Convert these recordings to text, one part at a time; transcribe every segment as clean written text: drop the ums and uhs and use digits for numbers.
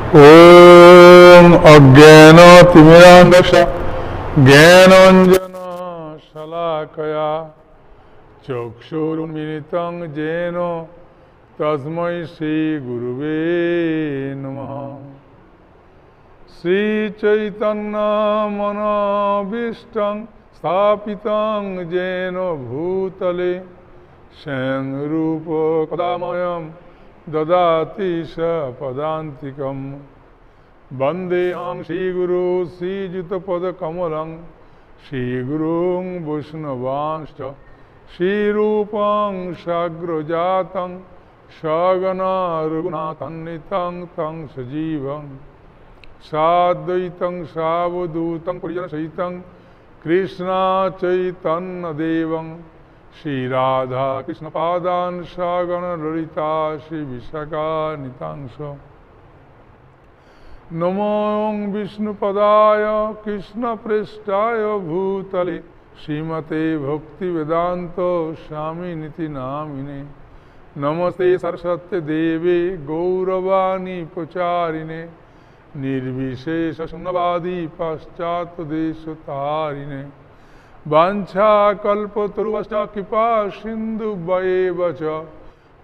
ॐ अज्ञानतिमिरान्धस्य ज्ञानाञ्जनशलाकया चक्षुरुन्मिलितं येन तस्मै श्रीगुरुवे नमः। श्रीचैतन्यमनोभीष्टं स्थापितं येन भूतले स्वयं रूप कदामयं ददाति स पदान्तिकं। वन्देऽहं श्रीगुरो श्रीयुतपदकमलं श्रीगुरुं वैष्णवांश्च श्रीरूपं साग्रजातं सगना रघुनाथान्वितं तं सजीवं साद्वैतं सावधूतं परिजनसहितं कृष्ण चैतन्यदेवं श्रीराधा कृष्णपादान् सगण ललिता श्रीविशाखान्वितांश। नमो विष्णुपदाय कृष्णप्रेष्ठाय भूतले श्रीमते भक्तिवेदान्त स्वामिनिति नामिने। नमस्ते सरस्वती देवे गौरवाणी प्रचारिणे निर्विशेषशून्यवादी पाश्चात्यदेशतारिणे। वाञ्छाकल्पतरुश्च कृपा सिन्धुभ्येव च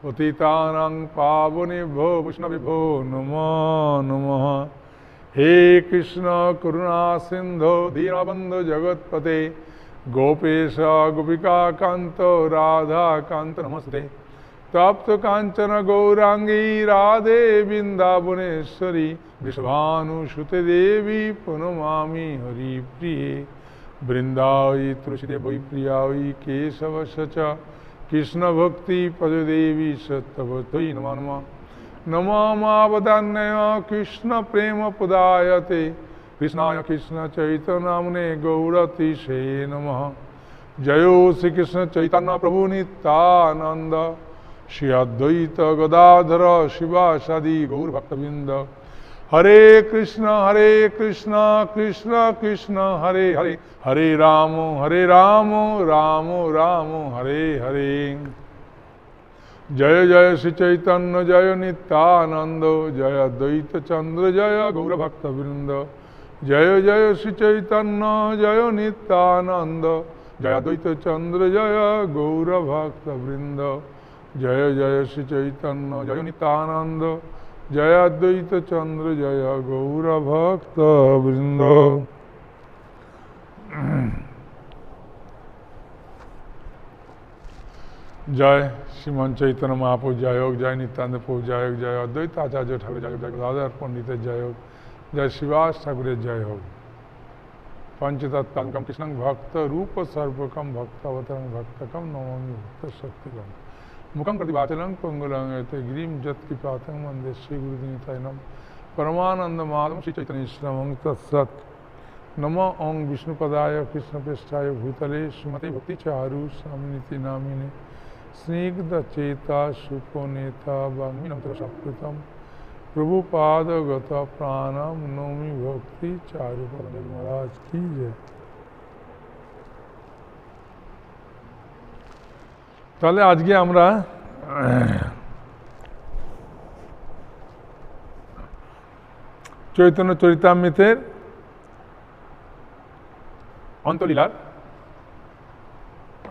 पतितानां पावनेभ्यो वैष्णवेभ्यो नमो नमः। हे कृष्ण करुणा सिन्धो दीनबन्धो जगत्पते गोपेश गोपिकान्त राधाकान्त नमस्ते। तप्त कांचन गौरांगी राधे वृंदावनेश्वरी वृषभानुसुते देवी प्रणमामि हरिप्रिये। वृंदावई तुलसीदेवी प्रियावई केशवस्य च कृष्ण भक्ति पददेवी सत्यवतई नमो नमः। नमो मावदान्यय कृष्ण प्रेम पदायते कृष्णाय कृष्ण चैतन्यनामने गौरतिशे नमः। जयो श्री कृष्ण चैतन्य प्रभु नित्यानंद श्री अद्वैत गदाधर शिवासादि गौर भक्तवृंद। हरे कृष्ण कृष्ण कृष्ण हरे हरे हरे राम राम राम हरे हरे। जय जय श्री चैतन्य जय नित्यानंद जय अद्वैत चंद्र जय गौर भक्तवृंद। जय जय श्री चैतन्य जय नित्यानंद जय अद्वैत चंद्र जय गौर भक्तवृंद। जय जय श्री चैतन्य जय नित्यानंद जय अद्वैत चंद्र जय गौर भक्तवृंद। जय श्रीमन चैतन्य महाप्रभु जय योग, जय नित्यानंद प्रभु जय योग, जय अद्वैत आचार्य ठाकुर जय योग, जय गदाधर पंडित जय योग, जय शिवास ठाकुर जय योग। पंचतत्त्वकं कृष्णं भक्त रूप सर्वकं भक्तावतारं भक्तकं नमामि भक्त शक्तिकं। मुखं प्रतिभाचलं पंगुलं यते गिरिं जत्कृपातं वन्दे श्रीगुरुदीनतायनं परमानन्दमाधवं श्रीचैतन्येश्वरं तत्सत्। नमो ओं विष्णुपदाय कृष्णप्रेष्ठाय भूतले श्रीमते भक्तिचारु स्वामिनिति नामिने। स्निग्धचेता सुपोनेता वाङ्मयं संस्कृतं प्रभुपादगत प्राणं नौमि भक्ति चारु महाराज की जय। তাহলে আজকে আমরা চৈতন্য চরিতামৃতের অন্তলীলার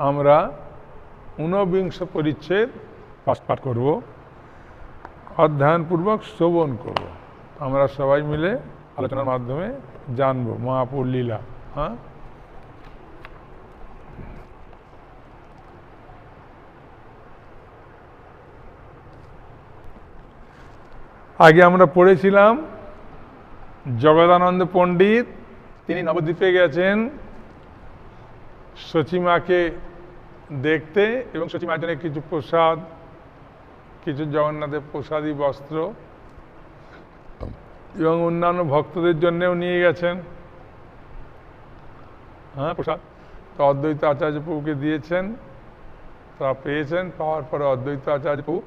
আমরা ঊনবিংশ পরিচ্ছেদ পাঠ করব, অধ্যয়নপূর্বক শ্রবণ করব। আমরা সবাই মিলে আলোচনার মাধ্যমে জানব মহাপুর লীলা। হ্যাঁ, আগে আমরা পড়েছিলাম জগদানন্দ পণ্ডিত তিনি নবদ্বীপে গেছেন সচিমাকে দেখতে এবং সচিমার জন্য কিছু প্রসাদ, কিছু জগন্নাথের প্রসাদী বস্ত্র এবং অন্যান্য ভক্তদের জন্যেও নিয়ে গেছেন। হ্যাঁ, প্রসাদ তো অদ্বৈত আচার্য প্রভুকে দিয়েছেন, তারা পেয়েছেন। পাওয়ার পরে অদ্বৈত আচার্য প্রভু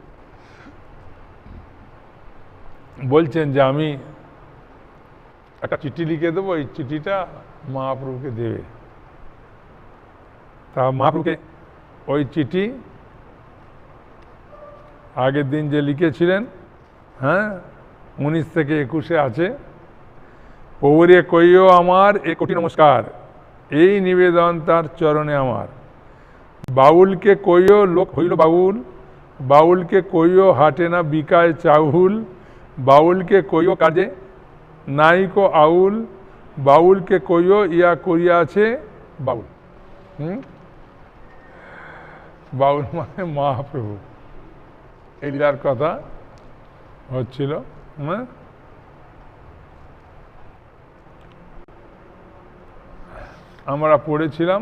বলছেন যে আমি একটা চিঠি লিখে দেবো, এই চিঠিটা মহাপ্রভুকে দেবে। তা মহাপ্রভুকে ওই চিঠি আগের দিন যে লিখেছিলেন, হ্যাঁ, 19 থেকে 21 আছে। পৌরে কইও আমার এ কোটি নমস্কার, এই নিবেদন তার চরণে আমার। বাউলকে কইও লোক হইল বাউল, বাউলকে কইও হাটে না বিকায় চাউল, বাউলকে কইও কাজে নাইকো আউল, বাউলকে কইও ইয়া করিয়াছে বাউল। বাউল মানে মহাপ্রভু। এই লীলার কথা হচ্ছিল। আমরা পড়েছিলাম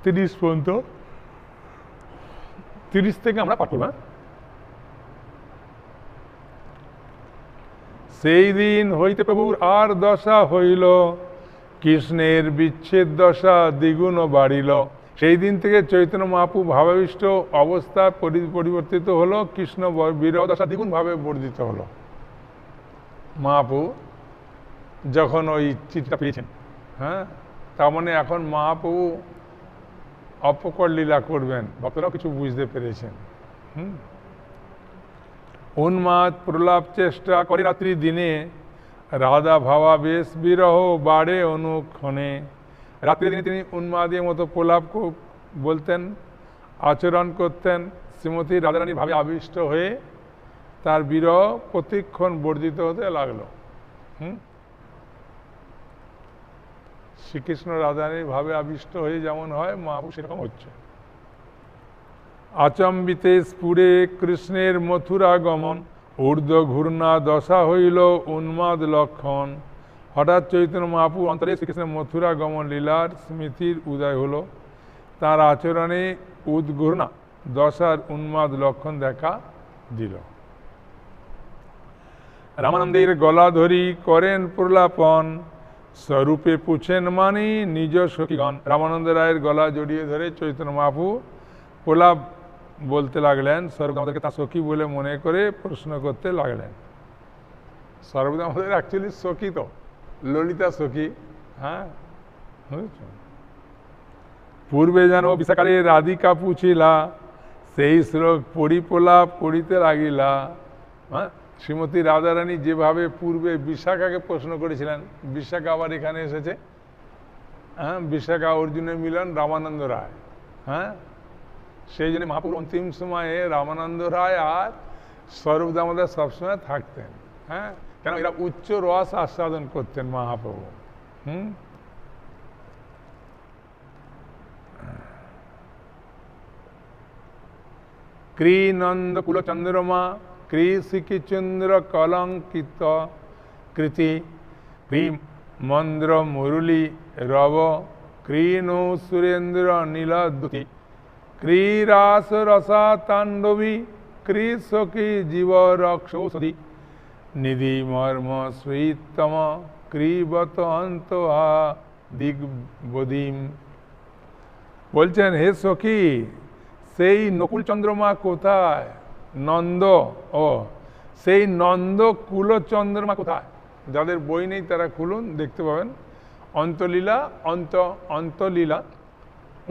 30 পর্যন্ত, 30 থেকে আমরা পাঠ করব। সেই দিন হইতে প্রভুর আর দশা হইল, কৃষ্ণের বিচ্ছেদ দশা দ্বিগুণ বাড়িল। সেই দিন থেকে চৈতন্য মহাপ্রভু ভাবাবিষ্ট অবস্থা পরিবর্তিত হলো, কৃষ্ণ বিরহ দশা দ্বিগুণ ভাবে বর্ধিত হলো। মহাপ্রভু যখন ওই চিঠিটা পেয়েছেন, তার মানে এখন মহাপ্রভু অপকর লীলা করবেন, ভক্তরাও কিছু বুঝতে পেরেছেন। উন্মাদ প্রলাপ চেষ্টা করে রাত্রি দিনে, রাধা ভাবাবেশ বিরহ বাড়ে অনুক্ষণে। রাত্রি দিনে তিনি উন্মাদের মতো প্রলাপ বলতেন, আচরণ করতেন। শ্রীমতী রাধারানীর ভাবে আবিষ্ট হয়ে তার বিরহ প্রতিক্ষণ বর্ধিত হতে লাগলো। শ্রীকৃষ্ণ রাধারানীর ভাবে আবিষ্ট হয়ে যেমন হয়, মহাপ্রভু সেরকম হচ্ছে। আচম্বিতে স্ফুরে কৃষ্ণের মথুরা গমন, ঊর্ধ্ব ঘূর্ণা দশা হইল উন্মাদ লক্ষণ। হঠাৎ চৈতন্য মহাপ্রভু অন্তরে শ্রীকৃষ্ণের মথুরা গমন লীলার স্মৃতির উদয় হলো। তার আচরণে উদ্ঘূর্ণা দশার উন্মাদ লক্ষণ দেখা দিল। রামানন্দের গলা ধরি করেন প্রলাপন, স্বরূপে পুছেন মানি নিজ সখীগণ। রামানন্দ রায়ের গলা জড়িয়ে ধরে চৈতন্য মহাপ্রভু প্রলাপ বলতে লাগলেন, সর্বদামোদরকে তার সখী বলে মনে করে প্রশ্ন করতে লাগলেন। সর্বদামোদর অ্যাকচুয়ালি সখী তো, ললিতা সখী। পূর্বে যেন বিশাখারে রাধিকা পুছিলা, সেই শ্লোক পড়ি প্রলাপ করিতে লাগিলা। শ্রীমতী রাধারানী যেভাবে পূর্বে বিশাখাকে প্রশ্ন করেছিলেন, বিশাখা আবার এখানে এসেছে। বিশাখা অর্জুনের মিলন রামানন্দ রায়। সেই জন্য মহাপ্রভু অন্তিম সময়ে রামানন্দ রায় আর সর্বদামোদর সবসময় থাকতেন। কেন এরা উচ্চ রস আস্বাদন করতেন মহাপ্রভু। ক্রী নন্দ কুল চন্দ্রমা, ক্রী শ্রীচন্দ্র কলঙ্কিত কৃতি, ক্রী মন্দ্র মুরলী রব, ক্রী নৌ সুরেন্দ্র নীলদ্যুতি, ক্রী রাস রসা তাণ্ডবী, ক্রী সখী জীব রক্ষৌষধি, নিধি মর্ম শ্রীতম, ক্রীবত অন্তহা দিগ্বদীম। বলছেন, হে সখী, সেই নকুল চন্দ্রমা কোথায়? নন্দ, সেই নন্দ কুল চন্দ্রমা কোথায়? যাদের বই নেই তারা খুলুন, দেখতে পাবেন। অন্তলীলা, অন্তলীলা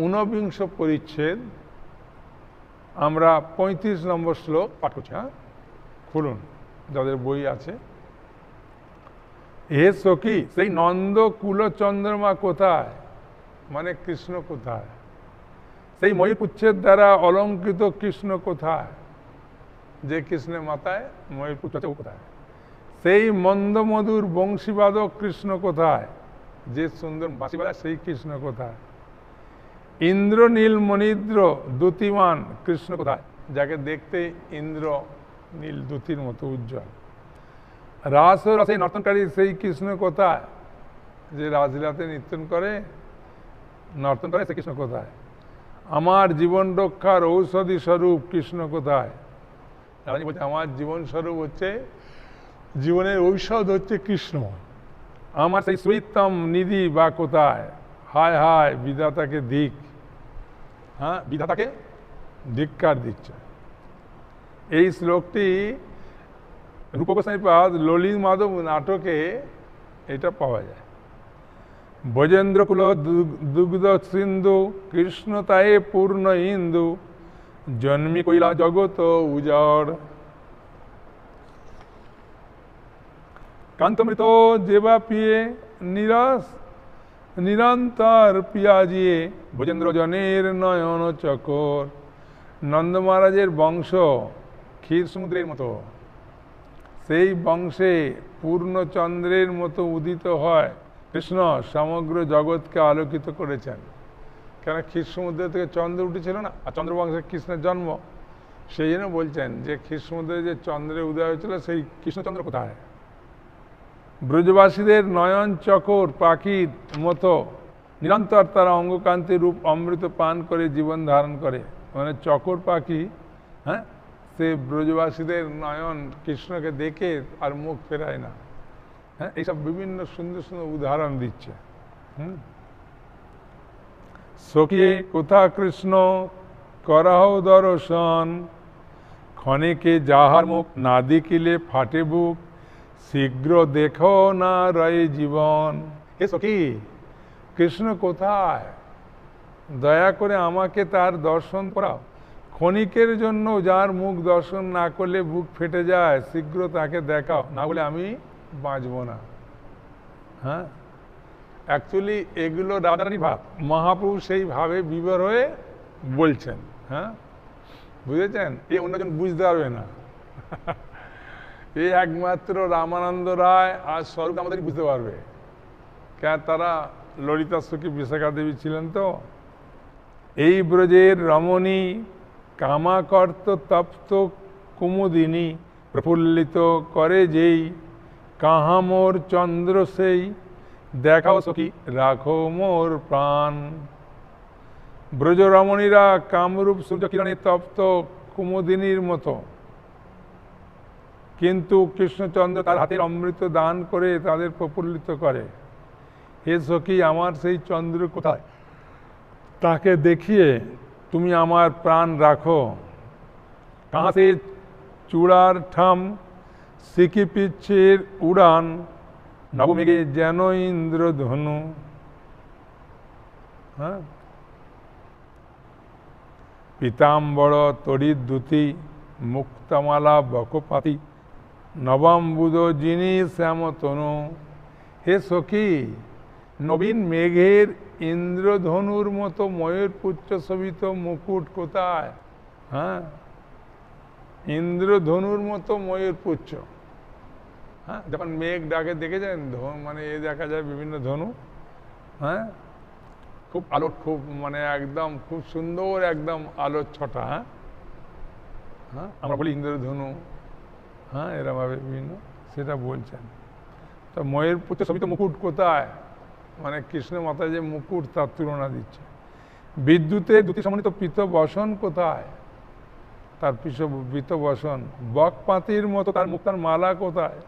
49 পরিচ্ছেদ, আমরা 35 নম্বর শ্লোক পাঠ করছি। খুলুন যাদের বই আছে। হে সখী, সেই নন্দ কুল চন্দ্রমা কোথায়? মানে কৃষ্ণ কোথায়? সেই ময়ূরপুচ্ছের দ্বারা অলঙ্কৃত কৃষ্ণ কোথায়? যে কৃষ্ণের মাথায় ময়ূরপুচ্ছ আছে ও কোথায়? সেই মন্দমধুর বংশীবাদক কৃষ্ণ কোথায়? যে সুন্দর বাঁশি বাজায় সেই কৃষ্ণ কোথায়? ইন্দ্র নীল মনিদ্র দ্যুতিমান কৃষ্ণ কোথায়? যাকে দেখতে ইন্দ্র নীল দ্যুতির মতো উজ্জ্বল। রাস ও রসে নর্তনকারী সেই কৃষ্ণ কোথায়? যে রাজলীলাতে নৃত্যন করে, নর্তন করে, সেই কৃষ্ণ কোথায়? আমার জীবন রক্ষার ঔষধি স্বরূপ কৃষ্ণ কোথায়? বলছে, আমার জীবন স্বরূপ হচ্ছে, জীবনের ঔষধ হচ্ছে কৃষ্ণ। আমার সেই শ্রীতম নিধি বা কোথায়? হায় হায় বিধাতাকে ধিক। বিধাতাকে ধিক্কার দিচ্ছে। এই শ্লোকটি রূপ গোস্বামীপাদ ললিত মাধব নাটকে এটা পাওয়া যায়। ব্রজেন্দ্র কুল দুগ্ধ সিন্ধু, কৃষ্ণ তায়ে পূর্ণ ইন্দু, জন্মি কইলা জগত উজড়। কান্তমৃত যেবা পিয়ে নিরস নিরন্তর পিয়াজিয়ে ভোজেন্দ্র জনের নয়ন চকর। নন্দ মহারাজের বংশ ক্ষীর সমুদ্রের মতো, সেই বংশে পূর্ণচন্দ্রের মতো উদিত হয় কৃষ্ণ সমগ্র জগৎকে আলোকিত করেছেন। কেন ক্ষীর সমুদ্র থেকে চন্দ্র উঠেছিল না, আর চন্দ্রবংশে কৃষ্ণের জন্ম, সেই জন্য বলছেন যে ক্ষীর সমুদ্রে যে চন্দ্রের উদয় হয়েছিল সেই কৃষ্ণচন্দ্র কোথায়। ব্রজবাসীদের নয়ন চকর পাখির মতো নিরন্তর তারা অঙ্গকান্তি রূপ অমৃত পান করে জীবন ধারণ করে। মানে চকর পাখি, হ্যাঁ, সে ব্রজবাসীদের নয়ন কৃষ্ণকে দেখে আর মুখ ফেরায় না। হ্যাঁ, এইসব বিভিন্ন সুন্দর সুন্দর উদাহরণ দিচ্ছে। সখী কোথা কৃষ্ণ করাহ দর্শন, ক্ষণিকে যাহার মুখ না দেখিলে ফাটে বুক, শীঘ্র দেখো না রয়ে জীবন। হে সখী, কৃষ্ণ কোথায়? দয়া করে আমাকে তার দর্শন করাও। ক্ষণিকের জন্য যার মুখ দর্শন না করলে বুক ফেটে যায়, শীঘ্র তাকে দেখাও, না বলে আমি বাঁচব না। হ্যাঁ, অ্যাকচুয়ালি এগুলো রাধারানী ভাব, মহাপ্রভু সেইভাবে বিবর হয়ে বলছেন। হ্যাঁ, বুঝেছেন? এ অন্যজন বুঝতে পারবে না। এই একমাত্র রামানন্দ রায় আর স্বরূপ আমাদের বুঝতে পারবে। কেন, তারা ললিতা সখী বিশাখা দেবী ছিলেন তো। এই ব্রজের রমণী কামাকর্ত তপ্ত কুমুদিনী, প্রফুল্লিত করে যেই কাহা মোর চন্দ্র সেই, দেখাও সখী রাখো মোর প্রাণ। ব্রজ রমণীরা কামরূপ সূর্যকিরণে তপ্ত কুমুদিনীর মতো, কিন্তু কৃষ্ণচন্দ্র তার হাতের অমৃত দান করে তাদের প্রফুল্লিত করে। হে সখী, আমার সেই চন্দ্র কোথায়? তাকে দেখিয়ে তুমি আমার প্রাণ রাখো। কাঁসে চূড়ার ঠাম শিখি পিচ্ছের উড়ান, নবমেঘে যেন ইন্দ্রধনু। হ্যাঁ, পীতাম্বর তড়িৎ দ্যুতি মুক্তামালা বকপাতি, নবম্বুদ যিনি শ্যামতনু। হে সখী, নবীন মেঘের ইন্দ্রধনুর মতো ময়ূর পুচ্ছ শোভিত মুকুট কোথায়? হ্যাঁ, ইন্দ্রধনুর মতো ময়ূর পুচ্ছ। হ্যাঁ, যখন মেঘ ডাকে দেখেছেন, মানে এ দেখা যায় বিভিন্ন ধনু। হ্যাঁ, খুব আলো, খুব মানে একদম খুব সুন্দর একদম আলোর ছটা। হ্যাঁ, হ্যাঁ, আমরা বলি ইন্দ্রধনু। হ্যাঁ, এরমভাবে বিভিন্ন, সেটা বলছেন। তো ময়ূর পুচ্ছ শোভিত মুকুট কোথায়? মানে কৃষ্ণের মাথায় যে মুকুট তার তুলনা দিচ্ছে। বিদ্যুতে দ্যুতি সমন্বিত পীত বসন কোথায়? তার পীত বসন। বকপাতির মতো তার মুক্তার মালা কোথায়?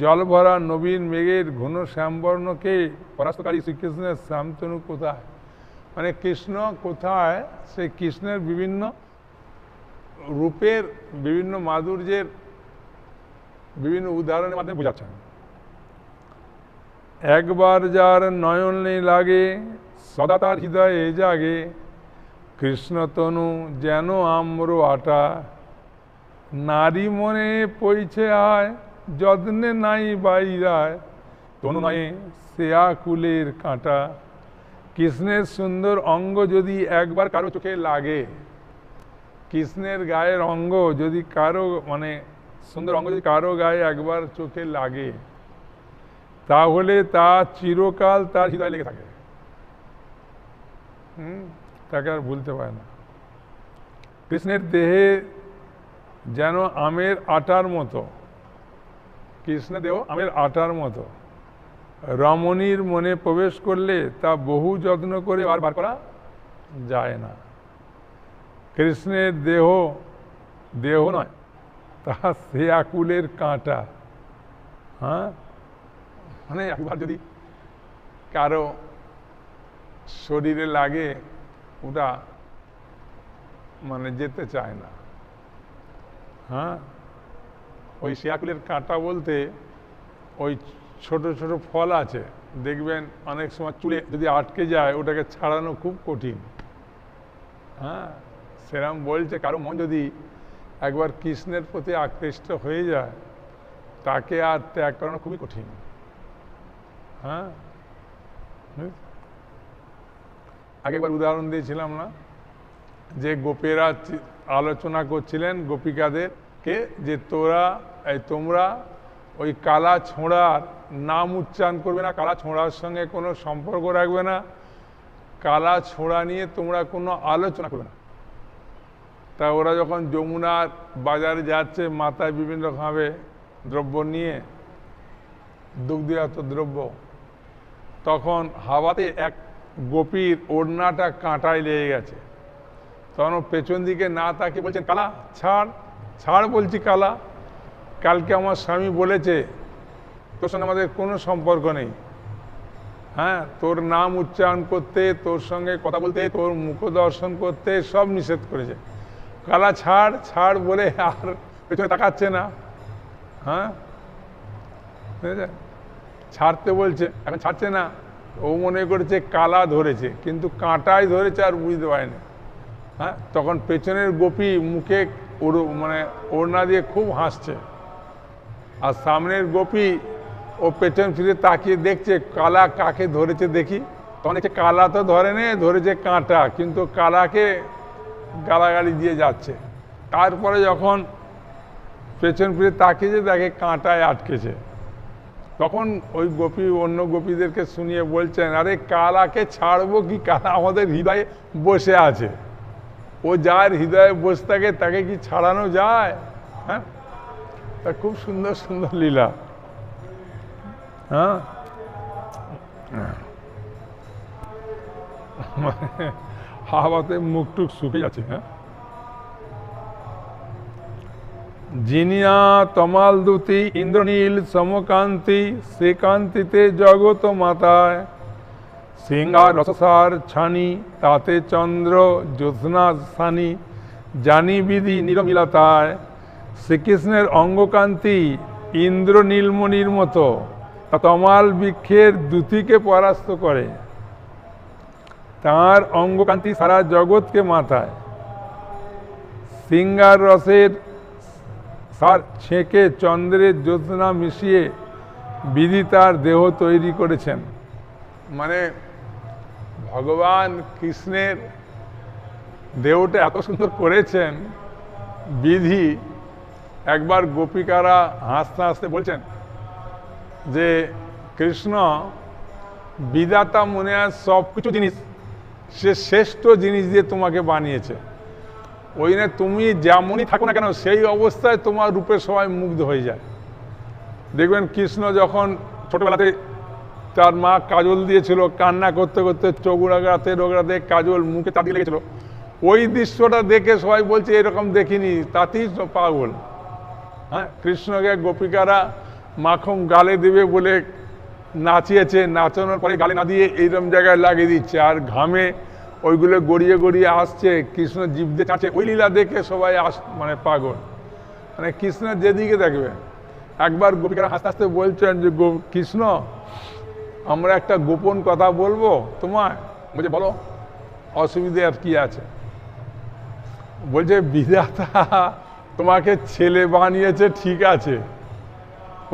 জল ভরা নবীন মেঘের ঘন শ্যামবর্ণকে পরাস্তকারী শ্রীকৃষ্ণের শ্যামতনু কোথায়? মানে কৃষ্ণ কোথায়, সেই কৃষ্ণের বিভিন্ন রূপের বিভিন্ন মাধুর্যের বিভিন্ন উদাহরণের মাধ্যমে বোঝাচ্ছেন। একবার যার নয়নে লাগে, সদা তার হৃদয়ে জাগে, কৃষ্ণতনু যেন আম্র আটা, নারী মনে পইছে আয়, যত্নে নাই বাইরায়, তনু নয় সে আকুলের কাঁটা। কৃষ্ণের সুন্দর অঙ্গ যদি একবার কারো চোখে লাগে, কৃষ্ণের গায়ের অঙ্গ যদি কারো, মানে সুন্দর অঙ্গ যদি কারো গায়ে একবার চোখে লাগে, তাহলে তা চিরকাল তার হৃদয় লেগে থাকে। তাকে আর ভুলতে পারে না। কৃষ্ণের দেহে যেন আমের আটার মতো, কৃষ্ণের দেহ আমের আটার মতো। রমণীর মনে প্রবেশ করলে তা বহু যত্ন করে আর বার করা যায় না। কৃষ্ণের দেহ দেহ নয়, তা সে আকুলের কাঁটা। হ্যাঁ, মানে একবার যদি কারো শরীরে লাগে, ওটা মানে যেতে চায় না। হ্যাঁ, ওই শিয়াকুলের কাঁটা বলতে ওই ছোট ছোট ফল আছে, দেখবেন অনেক সময় চুলে যদি আটকে যায়, ওটাকে ছাড়ানো খুব কঠিন। হ্যাঁ, সেরকম বলছে কারো মন যদি একবার কৃষ্ণের প্রতি আকৃষ্ট হয়ে যায় তাকে আর ত্যাগ করানো খুবই কঠিন। হ্যাঁ, আগেবার উদাহরণ দিয়েছিলাম না, যে গোপেরা আলোচনা করছিলেন গোপিকাদেরকে যে তোমরা ওই কালা ছোঁড়ার নাম উচ্চারণ করবে না, কালা ছোঁড়ার সঙ্গে কোনো সম্পর্ক রাখবে না, কালা ছোঁড়া নিয়ে তোমরা কোনো আলোচনা করবে না। তা ওরা যখন যমুনার বাজারে যাচ্ছে মাথায় বিভিন্ন রকমভাবে দ্রব্য নিয়ে, দুগ্ধজাত দ্রব্য, তখন হাওয়াতে এক গোপীর ওড়নাটা কাঁটায় লেগে গেছে। তখন পেছন দিকে না তাকে বলছেন, কালা ছাড় ছাড়, বলছি কালা, কালকে আমার স্বামী বলেছে তোর সঙ্গে আমাদের কোনো সম্পর্ক নেই। হ্যাঁ, তোর নাম উচ্চারণ করতে, তোর সঙ্গে কথা বলতে, তোর মুখ দর্শন করতে সব নিষেধ করেছে। কালা ছাড় ছাড় বলে আর পেছনে তাকাচ্ছে না। হ্যাঁ, ছাড়তে বলছে, এখন ছাড়ছে না। ও মনে করেছে কালা ধরেছে, কিন্তু কাঁটায় ধরেছে আর বুঝতে পারেনি। হ্যাঁ, তখন পেছনের গোপী মুখে মানে ওড়না দিয়ে খুব হাসছে, আর সামনের গোপী ও পেছন ফিরে তাকিয়ে দেখছে কালা কাকে ধরেছে দেখি। তখন দেখছে কালা তো ধরেনি, ধরেছে কাঁটা, কিন্তু কালাকে গালাগালি দিয়ে যাচ্ছে। তারপরে যখন পেছন ফিরে তাকিয়েছে দেখে কাঁটায় আটকেছে। তখন ওই গোপী অন্য গোপীদেরকে শুনিয়ে বলছেন, আরে কালাকে ছাড়বো কি, কালা আমাদের হৃদয়ে বসে আছে, ও যার হৃদয়ে বসে থাকে তাকে কি ছাড়ানো যায়? হ্যাঁ, তা খুব সুন্দর সুন্দর লীলা। হ্যাঁ, হাওয়াতে মুখটুক শুকিয়ে যাচ্ছে। হ্যাঁ, জিনিয়া তমাল দুতি ইন্দ্রনীল সমকান্তি, সে কান্তিতে জগত মাতায়, সিংহার রসসার ছানি, তাতে চন্দ্র জ্যোৎস্না সানি, জানি বিধি নিরমিলাতায়। শ্রীকৃষ্ণের অঙ্গকান্তি ইন্দ্র নীলমণির মতো তমাল বৃক্ষের দ্যুতিকে পরাস্ত করে, তাঁর অঙ্গকান্তি সারা জগৎকে মাথায়। সিংহার রসের সার ছেঁকে চন্দ্রের জ্যোৎস্না মিশিয়ে বিধি তার দেহ তৈরি করেছেন। মানে ভগবান কৃষ্ণের দেহটা এত সুন্দর করেছেন বিধি। একবার গোপিকারা হাসতে হাসতে বলছেন যে কৃষ্ণ বিধাতা মনে হয় সব কিছু জিনিস সে শ্রেষ্ঠ জিনিস দিয়ে তোমাকে বানিয়েছে, ওই না তুমি যেমনই থাকো না কেন সেই অবস্থায় তোমার রূপে সবাই মুগ্ধ হয়ে যায়। দেখবেন কৃষ্ণ যখন ছোটবেলাতে তার মা কাজল দিয়েছিল, কান্না করতে করতে চোখ রোগড়াতে কাজল মুখে চাপিয়ে লেগেছিল, ওই দৃশ্যটা দেখে সবাই বলছে এরকম দেখিনি, তাতেই পাগল। হ্যাঁ, কৃষ্ণকে গোপিকারা মাখন গালে দেবে বলে নাচিয়েছে, নাচানোর পরে গালে না দিয়ে এইরকম জায়গায় লাগিয়ে দিচ্ছে, আর ঘামে ওইগুলো গড়িয়ে গড়িয়ে আসছে, কৃষ্ণ জিভ দিয়ে চাচ্ছে। ওই লীলা দেখে সবাই মানে পাগল। মানে কৃষ্ণ যেদিকে দেখবে। একবার গোপিকারা হাসতে হাসতে বলছেন যে কৃষ্ণ আমরা একটা গোপন কথা বলবো তোমায়। বলছে বলো, অসুবিধে আর কি আছে? বলছে বিধাতা তোমাকে ছেলে বানিয়েছে ঠিক আছে,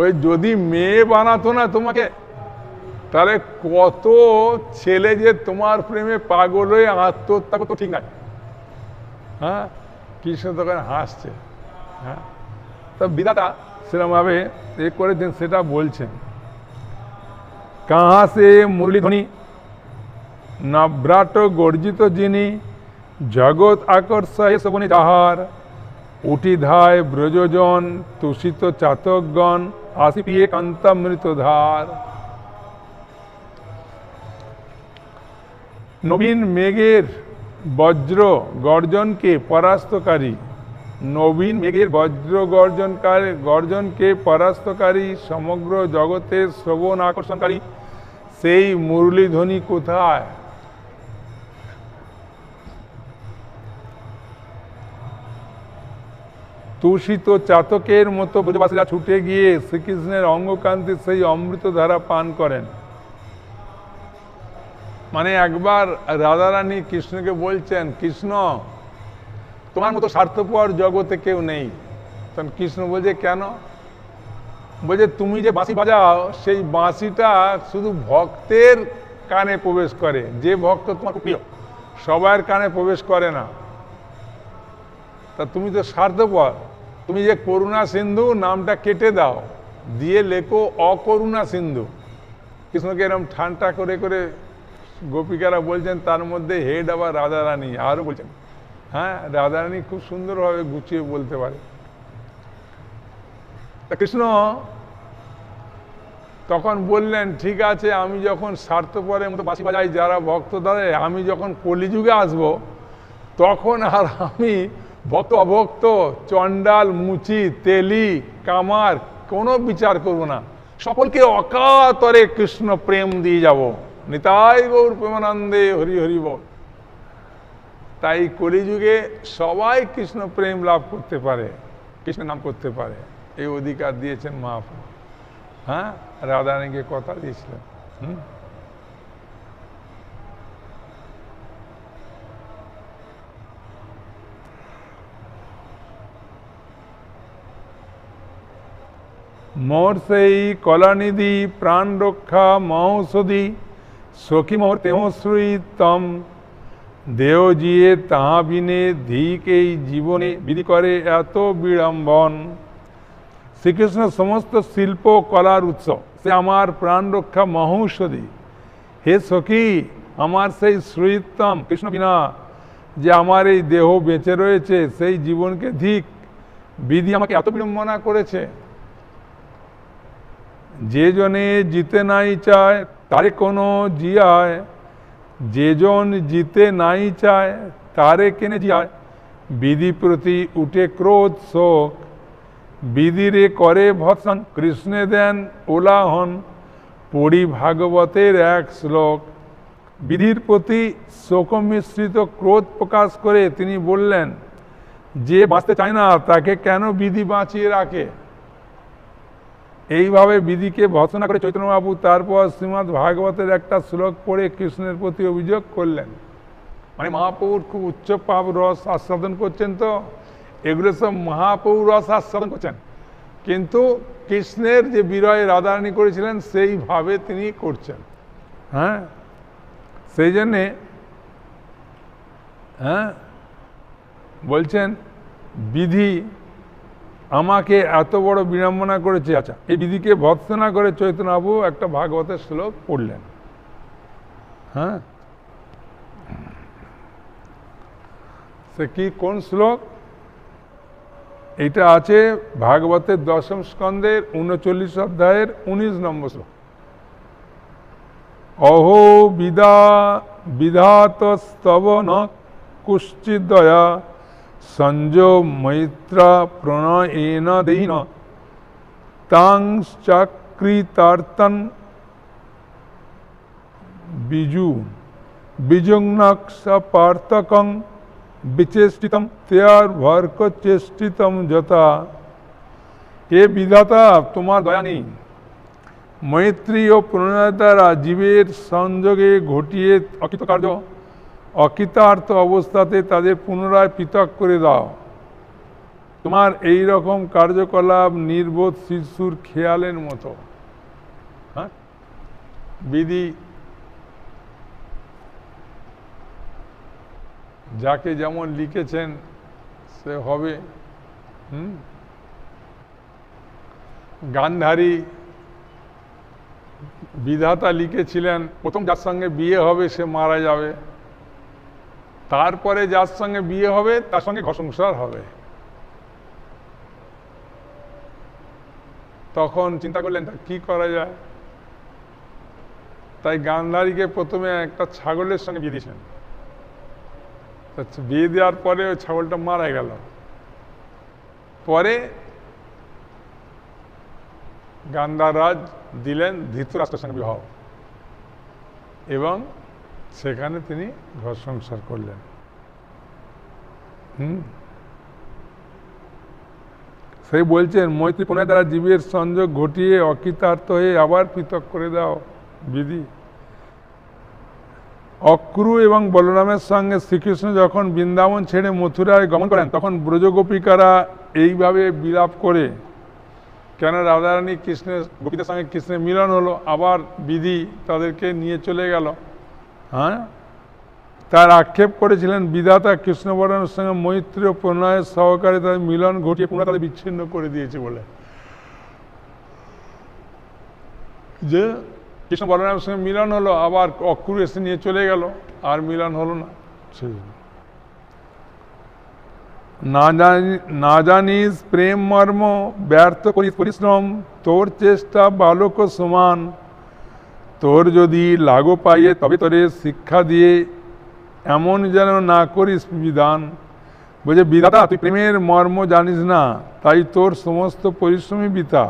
ওই যদি মেয়ে বানাতো না তোমাকে, তাহলে কত ছেলে যে তোমার প্রেমে পাগল হয়ে আত্মহত্যা করতো ঠিক নাই। হ্যাঁ, কৃষ্ণ তখন হাসছে। হ্যাঁ, তা বিধাতা সেরকমভাবে করেছেন সেটা বলছেন। কাহা সে মুরলীধ্বনি নভ্রাট গর্জিত যিনি, জগৎ আকর্ষায় শোভনি যাহার, উঠি ধায় ব্রজজন তুষিত চাতকগণ, আসি পিয়ে কান্তামৃত ধার। নবীন মেঘের বজ্র গর্জনকে পরাস্তকারী, নবীন মেঘের বজ্র গর্জনকে পরাস্তকারী, সমগ্র জগতের শ্রবণ আকর্ষণকারী সেই মুরলীধ্বনি কোথায়? তুষিত চাতকের মতো ব্রজবাসীরা ছুটে গিয়ে শ্রীকৃষ্ণের অঙ্গকান্তির সেই অমৃত ধারা পান করেন। মানে একবার রাধারানী কৃষ্ণকে বলছেন, কৃষ্ণ তোমার মতো স্বার্থপর জগতে কেউ নেই। তখন কৃষ্ণ বলছে কেন? বলছে তুমি যে বাঁশি বাজাও সেই বাঁশিটা শুধু ভক্তের কানে প্রবেশ করে, যে ভক্ত তোমার প্রিয়, সবার কানে প্রবেশ করে না। তা তুমি তো স্বার্থপর, তুমি যে করুণা সিন্ধু নামটা কেটে দাও, দিয়ে লেখো অকরুণা সিন্ধু। কৃষ্ণকে এরকম ঠান্ডা করে করে গোপিকারা বলছেন, তার মধ্যে হেড আবার রাধারানী আরও বলছেন। হ্যাঁ, রাধারানী খুব সুন্দরভাবে গুছিয়ে বলতে পারে। তা কৃষ্ণ তখন বললেন, ঠিক আছে, আমি যখন স্বার্থপরের মতো বাঁশি বাজাই যারা ভক্ত তাদের, আমি যখন কলিযুগে আসব তখন আর আমি ভক্ত অভক্ত, চণ্ডাল, মুচি, তেলি, কামার কোনো বিচার করব না, সকলকে অকাতরে কৃষ্ণ প্রেম দিয়ে যাব। নিতাই গৌর প্রেমানন্দে হরি হরি বল। তাই কলিযুগে সবাই কৃষ্ণ প্রেম লাভ করতে পারে, কৃষ্ণ নাম করতে পারে, এই অধিকার দিয়েছেন মহাপ্রভু। হ্যাঁ, রাধারানীকে কথা দিয়েছিলেন। মোর সেই কলানিধি প্রাণ রক্ষা মহৌষধি সখী মোর তেমশ্রী তম দেহ জিয়ে তাহা বিনে ধিক এই জীবনে বিধি করে এত বিড়ম্বন। শ্রীকৃষ্ণ সমস্ত শিল্প কলার উৎস, সে আমার প্রাণ রক্ষা মহৌষধি। হে সখী, আমার সেই শ্রীতম কৃষ্ণ বিনা যে আমার এই দেহ বেঁচে রয়েছে, সেই জীবনকে ধিক বিধি আমাকে এত বিড়ম্বনা করেছে। যে জনে জিতে নাই চায় তারে কোনো জিয়ায়, যে জন জিতে নাই চায় তারে কেনে জিয়ায়। বিধি প্রতি উঠে ক্রোধ শোক, বিধিরে করে ভৎসন। কৃষ্ণে দেন ওলাহন, পড়ি ভাগবতের এক শ্লোক। বিধির প্রতি শোক মিশ্রিত ক্রোধ প্রকাশ করে তিনি বললেন, যে বাঁচতে চায় না তাকে কেন বিধি বাঁচিয়ে রাখে। এইভাবে বিধিকে ভৎসনা করে চৈতন্য মহাপ্রভু তারপর শ্রীমদ্ ভাগবতের একটা শ্লোক পড়ে কৃষ্ণের প্রতি অভিযোগ করলেন। মানে মহাপ্রভুর খুব উচ্চ পাপ রস আস্বাদন করছেন, তো এগুলো সব মহাপ্রভু রস আস্বাদন করছেন, কিন্তু কৃষ্ণের যে বিরহে রাধারানী করেছিলেন সেইভাবে তিনি করছেন। হ্যাঁ, সেই জন্যে বলছেন বিধি আমাকে এত বড় বিড়ম্বনা করেছে। আচ্ছা, এই বিধিকে ভৎসনা করে চৈতন্য বাবু একটা ভাগবতের শ্লোক পড়লেন। হ্যাঁ, সে কি, কোন শ্লোক? এটা আছে ভাগবতের 10ম স্কন্ধের 39 অধ্যায়ের 19 নম্বর শ্লোক। অহো বিধাতস্তব ন কুশ্চিদয়া সঞ্জো মৈত্রা প্রণয়েন দেহিন তাং চাকৃতার্তন বিজুংনাক্ষপার্থকং বিচেষ্টিতম তেয়ার ভর্ক চেষ্টিতম যথা। এ বিধাতা, তোমার দয়া নেই, মৈত্রী ও প্রণয় দ্বারা জীবের সংযোগে ঘটিয়ে অকৃতকার্য অকৃতার্থ অবস্থাতে তাদের পুনরায় পৃথক করে দাও। তোমার এই রকম কার্যকলাপ নির্বোধ শিশুর খেয়ালের মতো। হ্যাঁ, বিধি যাকে যেমন লিখেছেন সে হবে। গান্ধারী বিধাতা লিখেছিলেন প্রথম যার সঙ্গে বিয়ে হবে সে মারা যাবে, তারপরে যার সঙ্গে বিয়ে হবে তার সঙ্গে ঘর সংসার হবে। তখন চিন্তা করলেন কি করা যায়, তাই গান্ধারীকে প্রথমে একটা ছাগলের সঙ্গে বিয়ে দিয়েছেন। বিয়ে দেওয়ার পরে ওই ছাগলটা মারা গেল, পরে গান্ধারাজ দিলেন ধৃতরাষ্ট্রের সঙ্গে বিবাহ, এবং সেখানে তিনি ঘর সংসার করলেন। সেই বলছেন মৈত্রী প্রণয় দ্বারা জীবের সংযোগ ঘটিয়ে অকৃতার্থ হয়ে আবার পৃথক করে দাও বিধি। অক্রু এবং বলরামের সঙ্গে শ্রীকৃষ্ণ যখন বৃন্দাবন ছেড়ে মথুরায় গমন করেন তখন ব্রজগোপিকারা এইভাবে বিলাপ করে, কেন রাধারানী কৃষ্ণের গোপীদের সঙ্গে কৃষ্ণের মিলন হলো, আবার বিধি তাদেরকে নিয়ে চলে গেল। হ্যাঁ, তার আক্ষেপ করেছিলেন বিধাতা কৃষ্ণবর্ণের সঙ্গে মৈত্রী ও প্রণয়ের সহকারে তাদের মিলন ঘটিয়ে পুনঃ তাদের বিচ্ছিন্ন করে দিয়েছে বলে, যে কৃষ্ণ বলরামের সঙ্গে মিলন হলো, আবার অক্রু এসে নিয়ে চলে গেল, আর মিলন হলো না। সেই না জানিস প্রেম মর্ম, ব্যর্থ করিস পরিশ্রম, তোর চেষ্টা বালক সমান, তোর যদি লাগো পাইয়ে তবে তোরে শিক্ষা দিয়ে, এমন যেন না করিস বিধান। বলছে বিধাতা তুই প্রেমের মর্ম জানিস না, তাই তোর সমস্ত পরিশ্রমী বৃথা,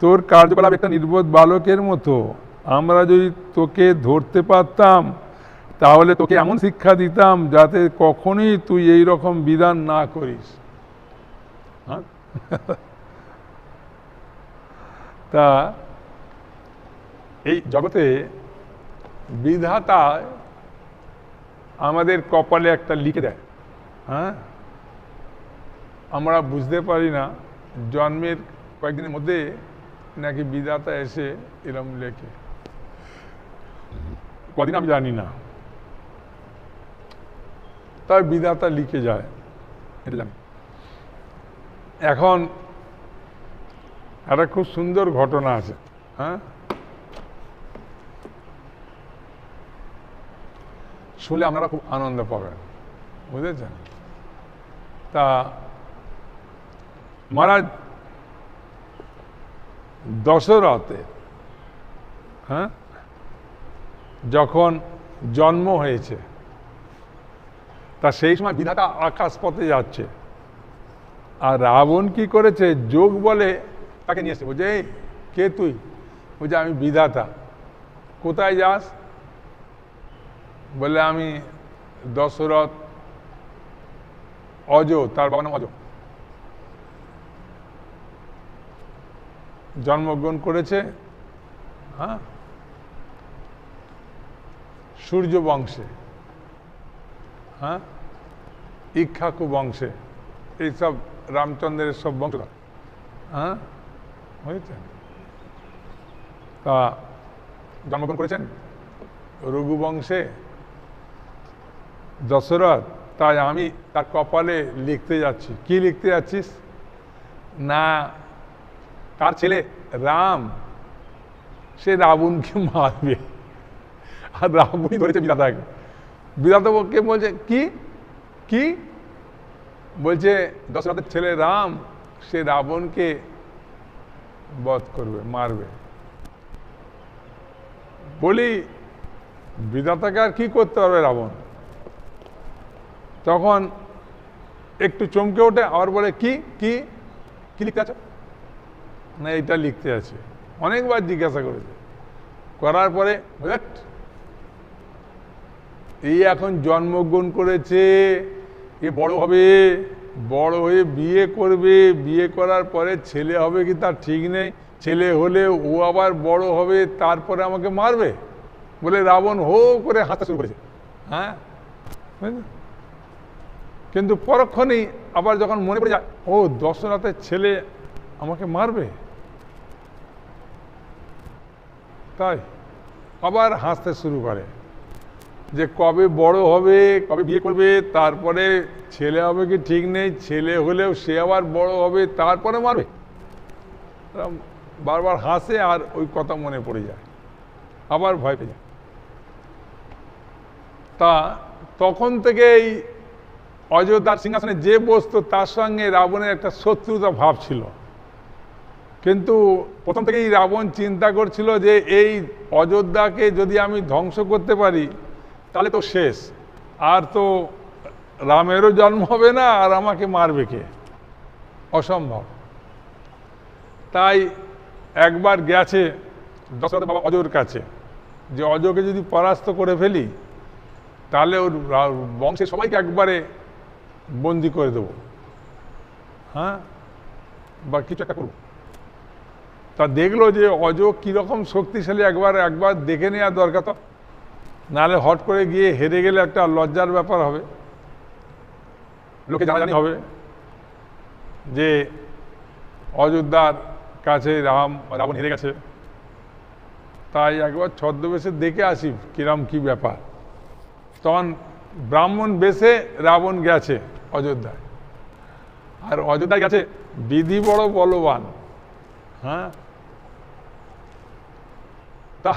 তোর কার্যকলাপ একটা নির্বোধ বালকের মতো। আমরা যদি তোকে ধরতে পারতাম তাহলে তোকে এমন শিক্ষা দিতাম যাতে কখনোই তুই এই রকম বিধান না করিস। হ্যাঁ, তা এই জগতে বিধাতা আমাদের কপালে একটা লিখে দেয়। হ্যাঁ, আমরা বুঝতে পারি না, জন্মের কয়েকদিনের মধ্যে নাকি বিধাতা এসে এরম লেখে, কদিন আমি জানি না, তাই বিধাতা লিখে যায়, এটা জানি। এখন একটা খুব সুন্দর ঘটনা আছে। হ্যাঁ, শুনলে আপনারা খুব আনন্দ পাবেন, বুঝেছেন? তা মহারাজ দশরথে, হ্যাঁ, যখন জন্ম হয়েছে, তা সেই সময় বিধাতা আকাশপথে যাচ্ছে, আর রাবণ কি করেছে, যোগ বলে তাকে নিয়ে এসছে। বলছে এই কে তুই? বলছে আমি বিধাতা। কোথায় যাস? বলে আমি দশরথ, অজ, তার বাবার নাম অজ, জন্মগ্রহণ করেছে। হ্যাঁ, সূর্য বংশে, হ্যাঁ, ইক্ষ্বাকু বংশে, এইসব রামচন্দ্রের সব বংশধর। হ্যাঁ, হয়েছে। তা জন্মগ্রহণ করেছেন রঘুবংশে দশরথ। তাই আমি তার কপালে লিখতে যাচ্ছি। কি লিখতে যাচ্ছিস? না, তার ছেলে রাম সে রাবণকে মারবে, আর রাবণই ধরেছে বিধাতাকে। বিধাতাকে বলছে কি কি বলছে, দশরথের ছেলে রাম সে রাবণকে বধ করবে, মারবে। বলি বিধাতাকে আর কি করতে পারবে রাবণ? তখন একটু চমকে ওঠে, আবার বলে কি কি কি লিখতে আছো? না এইটা লিখতে আছে। অনেকবার জিজ্ঞাসা করেছে, করার পরে এই এখন জন্মগ্রহণ করেছে, এ বড় হবে, বড় হয়ে বিয়ে করবে, বিয়ে করার পরে ছেলে হবে কি তার ঠিক নেই, ছেলে হলে ও আবার বড় হবে, তারপরে আমাকে মারবে। বলে রাবণ হো করে হাসতে শুরু করেছে। হ্যাঁ, কিন্তু পরক্ষণেই আবার যখন মনে পড়ে যায়, ও দশরথের ছেলে আমাকে মারবে, তাই আবার হাসতে শুরু করে যে কবে বড় হবে, কবে বিয়ে করবে, তারপরে ছেলে হবে কি ঠিক নেই, ছেলে হলেও সে আবার বড় হবে, তারপরে মারবে। বারবার হাসে, আর ওই কথা মনে পড়ে যায়, আবার ভয় পেয়ে যায়। তা তখন থেকে এই অযোধ্যার সিংহাসনে যে বসতো তার সঙ্গে রাবণের একটা শত্রুতা ভাব ছিল। কিন্তু প্রথম থেকেই রাবণ চিন্তা করছিল যে এই অযোধ্যাকে যদি আমি ধ্বংস করতে পারি তাহলে তো শেষ, আর তো রামেরও জন্ম হবে না, আর আমাকে মারবে কে? অসম্ভব। তাই একবার গেছে দশরথ বাবা অজর কাছে, যে অজকে যদি পরাস্ত করে ফেলি তাহলে ওর বংশের সবাইকে একবারে বন্দি করে দেবো, হ্যাঁ, বা কিছু একটা করবো। তা দেখলো যে অজ কীরকম শক্তিশালী, একবার দেখে নেওয়ার দরকার। তো নাহলে হট করে গিয়ে হেরে গেলে একটা লজ্জার ব্যাপার হবে, লোকে জানাজানি হবে যে অযোধ্যার কাছে রাবণ হেরে গেছে। তাই একবার ছদ্মবেশে দেখে আসি কিরম কি ব্যাপার। তখন ব্রাহ্মণ বেশে রাবণ গেছে অযোধ্যায়, আর অযোধ্যায় গেছে বিধি বড় বলবান। হ্যাঁ, তা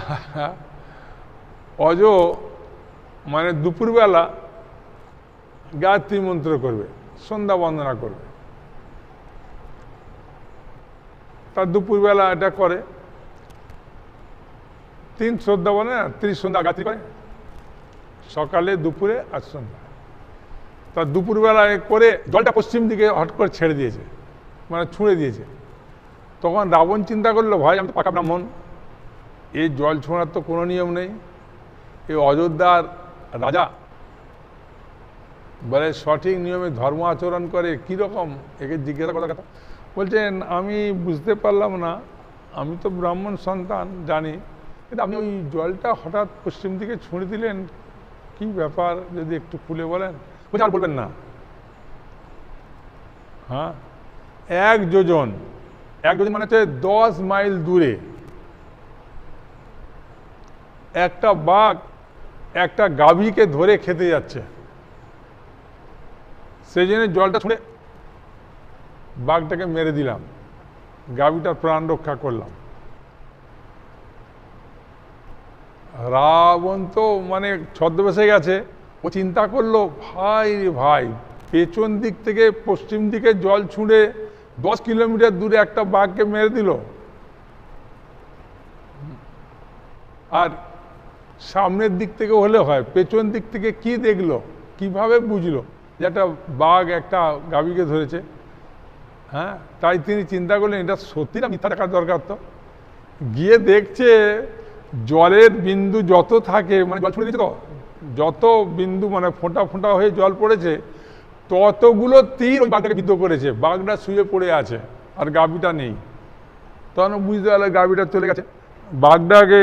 অজ মানে দুপুরবেলা গায়ত্রী মন্ত্র করবে, সন্ধ্যা বন্দনা করবে। তার দুপুরবেলা এটা করে, 3 শ্রদ্ধা বলে না, 30 সন্ধ্যা গায়ত্রী করে, সকালে দুপুরে আর সন্ধ্যা। তার দুপুরবেলা করে জলটা পশ্চিম দিকে হট করে ছেড়ে দিয়েছে, মানে ছুঁড়ে দিয়েছে। তখন রাবণ চিন্তা করলো, ভাই আমি তো পাকা ব্রাহ্মণ, এই জল ছোঁড়ার তো কোনো নিয়ম নেই। এই অযোধ্যার রাজা বলে সঠিক নিয়মে ধর্ম আচরণ করে, কীরকম একে জিজ্ঞাসা করার কথা। বলছেন আমি বুঝতে পারলাম না, আমি তো ব্রাহ্মণ সন্তান জানি, কিন্তু আপনি ওই জলটা হঠাৎ পশ্চিম দিকে ছুঁড়ে দিলেন, কি ব্যাপার যদি একটু খুলে বলেন। বলছে আর বলবেন না। হ্যাঁ, 1 যোজন মানে হচ্ছে 10 মাইল দূরে একটা বাঘ একটা গাভীকে ধরে খেতে যাচ্ছে, সেই জন্য জলটা ছুঁড়ে বাঘটাকে মেরে দিলাম, গাভীটার প্রাণ রক্ষা করলাম। রাবণ তো মানে ছদ্মবেশে গেছে, ও চিন্তা করলো, ভাই রে ভাই, পেছন দিক থেকে পশ্চিম দিকে জল ছুঁড়ে 10 কিলোমিটার দূরে একটা বাঘকে মেরে দিল, আর সামনের দিক থেকে হলে হয়, পেছন দিক থেকে কি দেখলো, কিভাবে বুঝলো যে একটা বাঘ একটা গাভীকে ধরেছে। হ্যাঁ, তাই তিনি চিন্তা করলেন এটা সত্যি না মিথ্যা দেখার দরকার। তো গিয়ে দেখছে জলের বিন্দু যত থাকে, মানে জল ছুঁড়ে দিয়েছে তো, যত বিন্দু মানে ফোঁটা ফোঁটা হয়ে জল পড়েছে, ততগুলো তীর ওই বাঘটাকে বিদ্ধ করেছে। বাঘটা শুয়ে পড়ে আছে আর গাভীটা নেই। তখন বুঝতে পারলে গাভীটা চলে গেছে। বাঘটাকে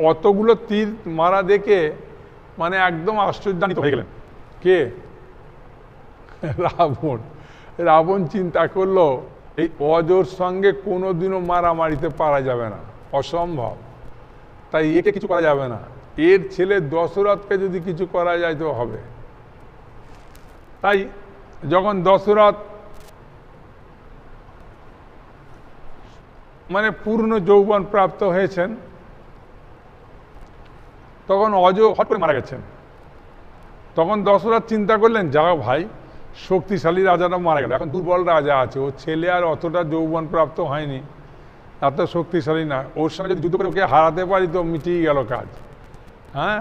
অতগুলো তীর মারা দেখে মানে একদম আশ্চর্যান্বিত হয়ে গেলেন। কে? রাবণ। রাবণ চিন্তা করলো এই অজর সঙ্গে কোনোদিনও মারামারিতে পারা যাবে না, অসম্ভব। তাই একে কিছু করা যাবে না, এর ছেলে দশরথকে যদি কিছু করা যায় তো হবে। তাই যখন দশরথ মানে পূর্ণ যৌবন প্রাপ্ত হয়েছেন, তখন অজ হট করে মারা গেছেন। তখন দশরথ চিন্তা করলেন, যাও ভাই, শক্তিশালী রাজাটা মারা গেল, এখন দুর্বল রাজা আছে, ও ছেলে আর অতটা যৌবন প্রাপ্ত হয়নি, এত শক্তিশালী না, ওর সঙ্গে যদি যুদ্ধ করে ওকে হারাতে পারি তো মিটিয়ে গেল কাজ। হ্যাঁ,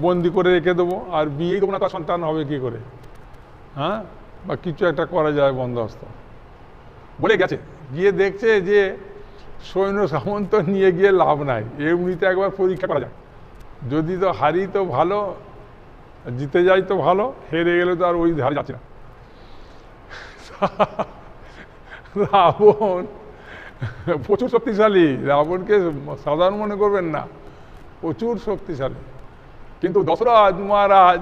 বন্দি করে রেখে দেবো, আর বিয়েই দেবো না, তার সন্তান হবে কি করে। হ্যাঁ, বা কিছু একটা করা যায় বন্দোবস্ত। বলে গেছে, গিয়ে দেখছে যে সৈন্য সামন্ত নিয়ে গিয়ে লাভ নাই, এমনিতে একবার পরীক্ষা করা যায়, যদি তো হারি তো ভালো, জিতে যাই তো ভালো, হেরে গেলে তো আর ওই ধারে যাচ্ছে না। রাবণ প্রচুর শক্তিশালী, রাবণকে সাধারণ মনে করবেন না, প্রচুর শক্তিশালী। কিন্তু দশরথ মহারাজ,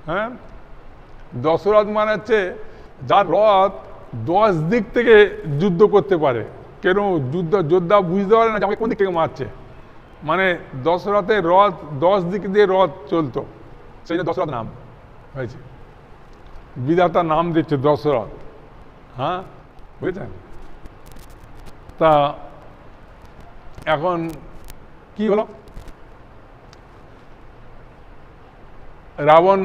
হ্যাঁ, দশরথ মানে হচ্ছে যার রথ 10 দিক থেকে যুদ্ধ করতে পারে। কেন যোদ্ধা বুঝতে পারে না যে আমাকে কোন দিক থেকে মারছে, মানে দশরথের রথ 10 দিক দিয়ে রথ চলতো, সেই জন্য দশরথ নাম হয়েছে, বিধাতা নাম দিচ্ছে দশরথ। হ্যাঁ, বুঝেছেন? তা এখন কি হলো, রাবণ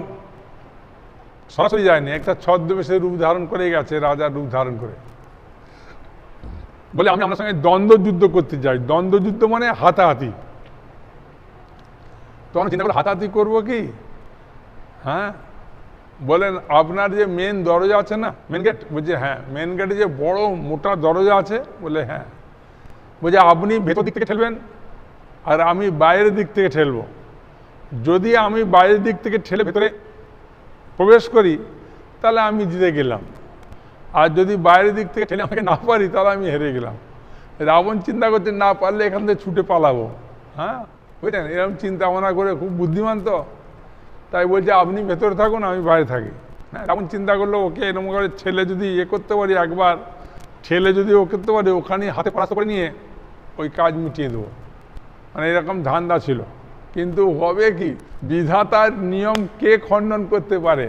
সরাসরি যায়নি, একটা ছদ্মবেশের রূপ ধারণ করে গেছে, রাজার রূপ ধারণ করে, বলে আমি আপনার সঙ্গে দ্বন্দ্ব যুদ্ধ করতে যাই। দ্বন্দ্ব যুদ্ধ মানে হাতাহাতি। তখন চিন্তা করে হাতাহাতি করবো কি। হ্যাঁ, বলেন আপনার যে মেন দরজা আছে না, মেন গেট, বলছে হ্যাঁ। মেন গেটে যে বড় মোটা দরজা আছে, বলে হ্যাঁ। বলছে আপনি ভেতর দিক থেকে ঠেলবেন আর আমি বাইরের দিক থেকে ঠেলবো। যদি আমি বাইরের দিক থেকে ঠেলে ভেতরে প্রবেশ করি তাহলে আমি জিতে গেলাম, আর যদি বাইরের দিক থেকে ঠেলে আমাকে না পারি তাহলে আমি হেরে গেলাম। রাবণ চিন্তা করতে, না পারলে এখান থেকে ছুটে পালাবো। হ্যাঁ, বুঝলেন, এরকম চিন্তা ভাবনা করে, খুব বুদ্ধিমান তো, তাই বলছে আপনি ভেতরে থাকুন, আমি বাইরে থাকি। হ্যাঁ, এমন চিন্তা করলো ওকে এরকম করে ছেলে যদি করতে পারি, একবার ছেলে যদি ও করতে পারি, ওখানে হাতে পরাস্ত করে নিয়ে ওই কাজ মিটিয়ে দেবো, মানে এরকম ধান্দা ছিল। কিন্তু হবে কি, বিধাতার নিয়ম কে খণ্ডন করতে পারে?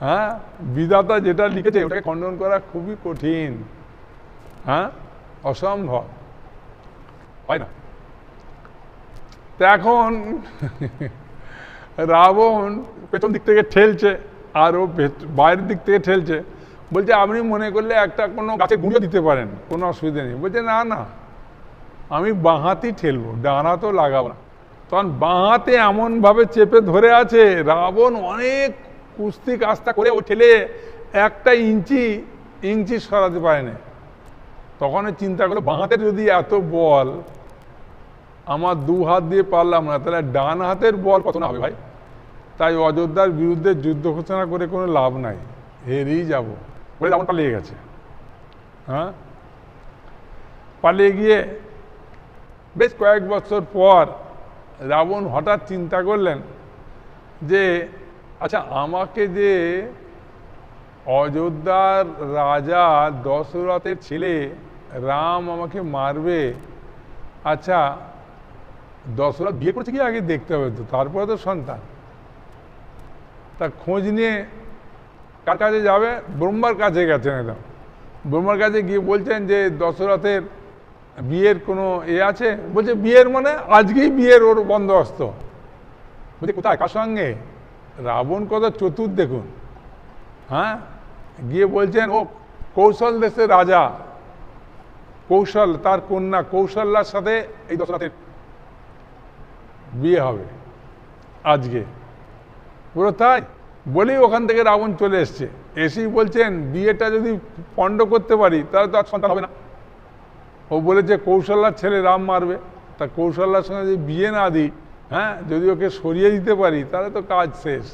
হ্যাঁ, বিধাতা যেটা লিখেছে ওটাকে খণ্ডন করা খুবই কঠিন। হ্যাঁ, অসম্ভব, হয় না। তো এখন রাবণ পেছন দিক থেকে ঠেলছে, আর ও বাইরের দিক থেকে ঠেলছে। বলছে আপনি মনে করলে একটা কোনো গাছে গুঁড়ো দিতে পারেন, কোনো অসুবিধা নেই। বলছে না না, আমি বাঁ হাতেই ঠেলবো, ডান হাতও লাগাবো না। তখন বাঁ হাতে এমনভাবে চেপে ধরে আছে, রাবণ অনেক কুস্তি কাস্তা করে ও ঠেলে একটা ইঞ্চি সরাতে পারেনি। তখন চিন্তা করলো, বাঁ হাতের যদি এত বল, আমার দু হাত দিয়ে পারলাম না, তাহলে ডান হাতের বল কত না হবে ভাই। তাই অযোধ্যার বিরুদ্ধে যুদ্ধ ঘোষণা করে কোনো লাভ নাই, হেরেই যাব বলে রাবণ পালিয়ে গেছে। হ্যাঁ, পালিয়ে গিয়ে বেশ কয়েক বছর পর রাবণ হঠাৎ চিন্তা করলেন যে আচ্ছা, আমাকে যে অযোধ্যার রাজা দশরথের ছেলে রাম আমাকে মারবে, আচ্ছা দশরথ বিয়ে করেছে কি আগে দেখতে হবে তো, তারপরে তো সন্তান। তা খোঁজ নিয়ে কার কাছে যাবে? ব্রহ্মার কাছে গেছেন। একদম ব্রহ্মার কাছে গিয়ে বলছেন যে দশরথের বিয়ের কোনো আছে? বলছে বিয়ের মানে আজকেই বিয়ের ওর বন্দোবস্ত। বলছে কোথায়, কার সঙ্গে? রাবণ কত চতুর দেখুন। হ্যাঁ, গিয়ে বলছেন ও কৌশল দেশের রাজা কৌশল, তার কন্যা কৌশল্যার সাথে এই দশরথের বিয়ে হবে আজকে। পুরো তাই বলেই ওখান থেকে রাবণ চলে এসছে। এসেই বলছেন বিয়েটা যদি পণ্ড করতে পারি তাহলে তো আর সন্তান হবে না। ও বলেছে কৌশল্যার ছেলে রাম মারবে, তা কৌশল্যার সঙ্গে যদি বিয়ে না দিই, হ্যাঁ, যদি ওকে সরিয়ে দিতে পারি তাহলে তো কাজ শেষ।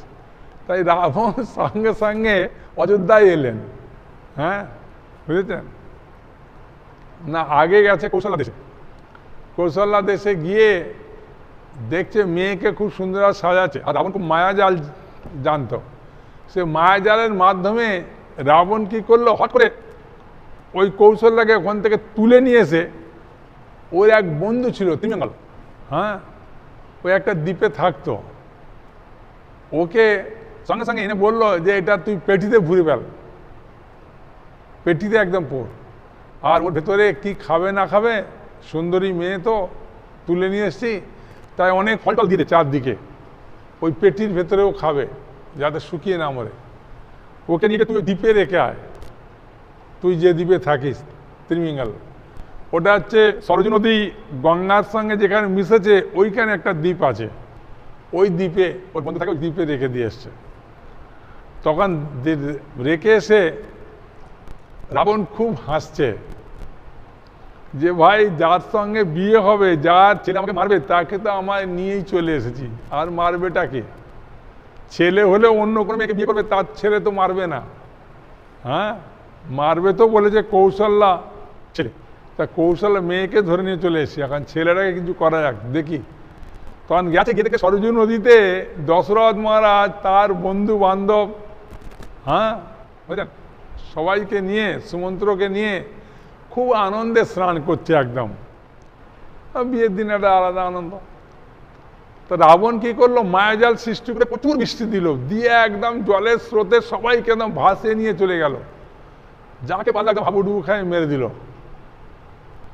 তাই রাবণ সঙ্গে সঙ্গে অযোধ্যায় এলেন। হ্যাঁ, বুঝেছেন না, আগে গেছে কৌশল্যা দেশে। কৌশল্যা দেশে গিয়ে দেখছে মেয়েকে খুব সুন্দর সাজাচ্ছে, আর রাবণ খুব মায়াজাল জানতো। সে মায়াজালের মাধ্যমে রাবণ কি করলো, হট করে ওই কৌশল্যাকে ওখান থেকে তুলে নিয়ে এসে, ওর এক বন্ধু ছিল ত্রিমঙ্গল, হ্যাঁ, ওই একটা দ্বীপে থাকতো, ওকে সঙ্গে সঙ্গে এনে বললো যে এটা তুই পেটিতে ভরে ফেল, পেটিতে একদম পড়, আর ওর ভেতরে কি খাবে না খাবে, সুন্দরী মেয়ে তো তুলে নিয়ে এসছি, তাই অনেক ফল টল দিতে চারদিকে, ওই পেটির ভেতরেও খাবে যাতে শুকিয়ে না মরে। ওকে নিয়ে তুই দ্বীপে রেখে আয়, তুই যে দ্বীপে থাকিস ত্রিমিঙ্গল, ওটা হচ্ছে সরজু নদী গঙ্গার সঙ্গে যেখানে মিশেছে ওইখানে একটা দ্বীপ আছে, ওই দ্বীপে ওর বন্ধু থাকে, ওই দ্বীপে রেখে দিয়ে এসছে। তখন রেখে এসে রাবণ খুব হাসছে যে ভাই যার সঙ্গে বিয়ে হবে, যার ছেলে আমাকে মারবে, তাকে তো আমায় নিয়েই চলে এসেছি, আর মারবেটাকে? ছেলে হলে অন্য কোনো মেয়েকে বিয়ে করবে, তার ছেলে তো মারবে না। হ্যাঁ, মারবে তো বলেছে কৌশল্যা ছেলে, তা কৌশল্যা মেয়েকে ধরে নিয়ে চলে এসেছি, এখন ছেলেটাকে কিছু করা যাক দেখি। তখন গেছে, গিয়ে দেখে সরজু নদীতে দশরথ মহারাজ তার বন্ধু বান্ধব, হ্যাঁ বুঝলেন, সবাইকে নিয়ে, সুমন্ত্রকে নিয়ে খুব আনন্দে স্নান করছে একদম। বিয়ের দিন একটা আলাদা আনন্দ। তো রাবণ কি করলো, মায়াজাল সৃষ্টি করে প্রচুর বৃষ্টি দিল, দিয়ে একদম জলের স্রোতে সবাইকে একদম ভাসিয়ে নিয়ে চলে গেল, যাকে পারলে একদম হাবুডুবু খায় মেরে দিল।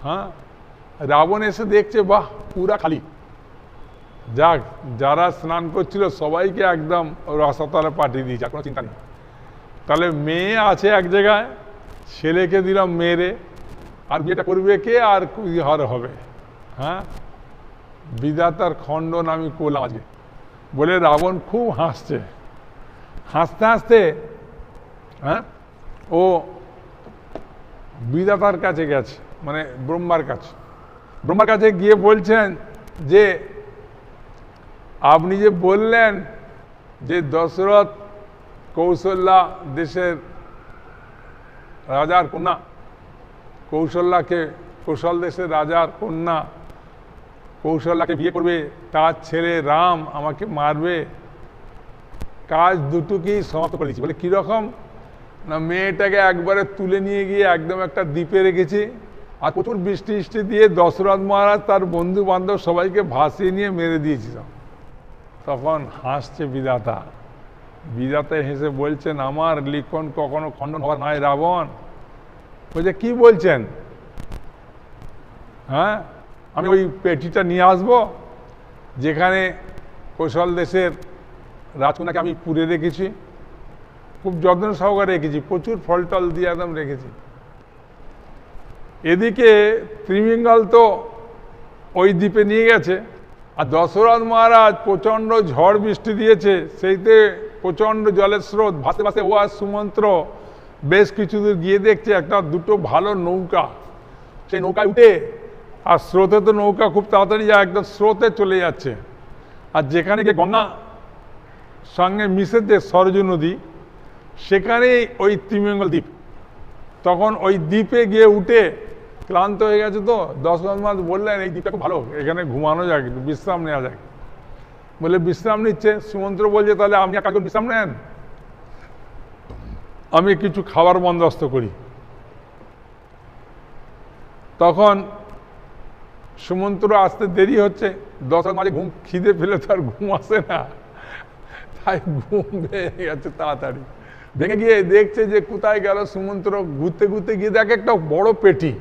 হ্যাঁ, রাবণ এসে দেখছে বাহ পুরা খালি, যাক যারা স্নান করছিল সবাইকে একদম রসাতলে পাঠিয়ে দিয়েছে, কোনো চিন্তা নেই। তাহলে মেয়ে আছে এক জায়গায়, ছেলেকে দিলাম মেরে, আর বিয়েটা করবে কে, আর হার হবে? হ্যাঁ, বিধাতার খণ্ডন আমি করলাম আজকে বলে রাবণ খুব হাসছে। হাসতে হাসতে হ্যাঁ ও বিধাতার কাছে গেছে, মানে ব্রহ্মার কাছে। ব্রহ্মার কাছে গিয়ে বলছেন যে আপনি যে বললেন যে দশরথ কৌশল্যা দেশের রাজার কন্যা, কৌশল্যাকে কৌশল দেশের রাজার কন্যা কৌশল্যাকে বিয়ে করবে, তার ছেলে রাম আমাকে মারবে, কাজ দুটোকেই সমাপ্ত করে দিচ্ছি। বলে কীরকম না, মেয়েটাকে একবারে তুলে নিয়ে গিয়ে একদম একটা দ্বীপে রেখেছি, আর প্রচুর বৃষ্টি বৃষ্টি দিয়ে দশরথ মহারাজ তার বন্ধু বান্ধব সবাইকে ভাসিয়ে নিয়ে মেরে দিয়েছিল। তখন হাসছে বিধাতা। বিধাতা হেসে বলছেন, আমার লিখন কখনো খণ্ডন হওয়ার নয় রাবণ। বলছে কি বলছেন? হ্যাঁ, আমি ওই পেটিটা নিয়ে আসবো যেখানে কৌশল দেশের রাজকন্যাকে আমি পুরে রেখেছি, খুব যত্ন সহকারে রেখেছি, প্রচুর ফল টল দিয়ে একদম রেখেছি। এদিকে ত্রিমিঙ্গল তো ওই দ্বীপে নিয়ে গেছে, আর দশরথ মহারাজ প্রচণ্ড ঝড় বৃষ্টি দিয়েছে, সেইতে প্রচণ্ড জলের স্রোত, ভাসে ভাসে ও আর সুমন্ত্র বেশ কিছু দূর গিয়ে দেখছে একটা দুটো ভালো নৌকা, সেই নৌকায় উঠে, আর স্রোতে তো নৌকা খুব তাড়াতাড়ি যায়, একদম স্রোতে চলে যাচ্ছে। আর যেখানে গিয়ে গঙ্গা সঙ্গে মিশেছে সরজু নদী, সেখানেই ওই ত্রিমিঙ্গল দ্বীপ। তখন ওই দ্বীপে গিয়ে উঠে ক্লান্ত হয়ে গেছে, তো দশরথ মহারাজ বললেন এই দ্বীপটা খুব ভালো, এখানে ঘুমানো যায়, একটু বিশ্রাম নেওয়া যায়। বলে বিশ্রাম নিচ্ছে। সুমন্ত্র বলছে তাহলে আপনি এক কাজ করে বিশ্রাম নেন, আমি কিছু খাবার বন্দোবস্ত করি। তখন সুমন্ত্র আসতে দেরি হচ্ছে, দশরথ মাঝে ঘুম, খিদে ফেলে তো আর ঘুম আসে না, তাই ঘুম ভেঙে গেছে তাড়াতাড়ি। ভেঙে গিয়ে দেখছে যে কোথায় গেল সুমন্ত্র, ঘুরতে ঘুরতে গিয়ে দেখে একটা বড় পেটি।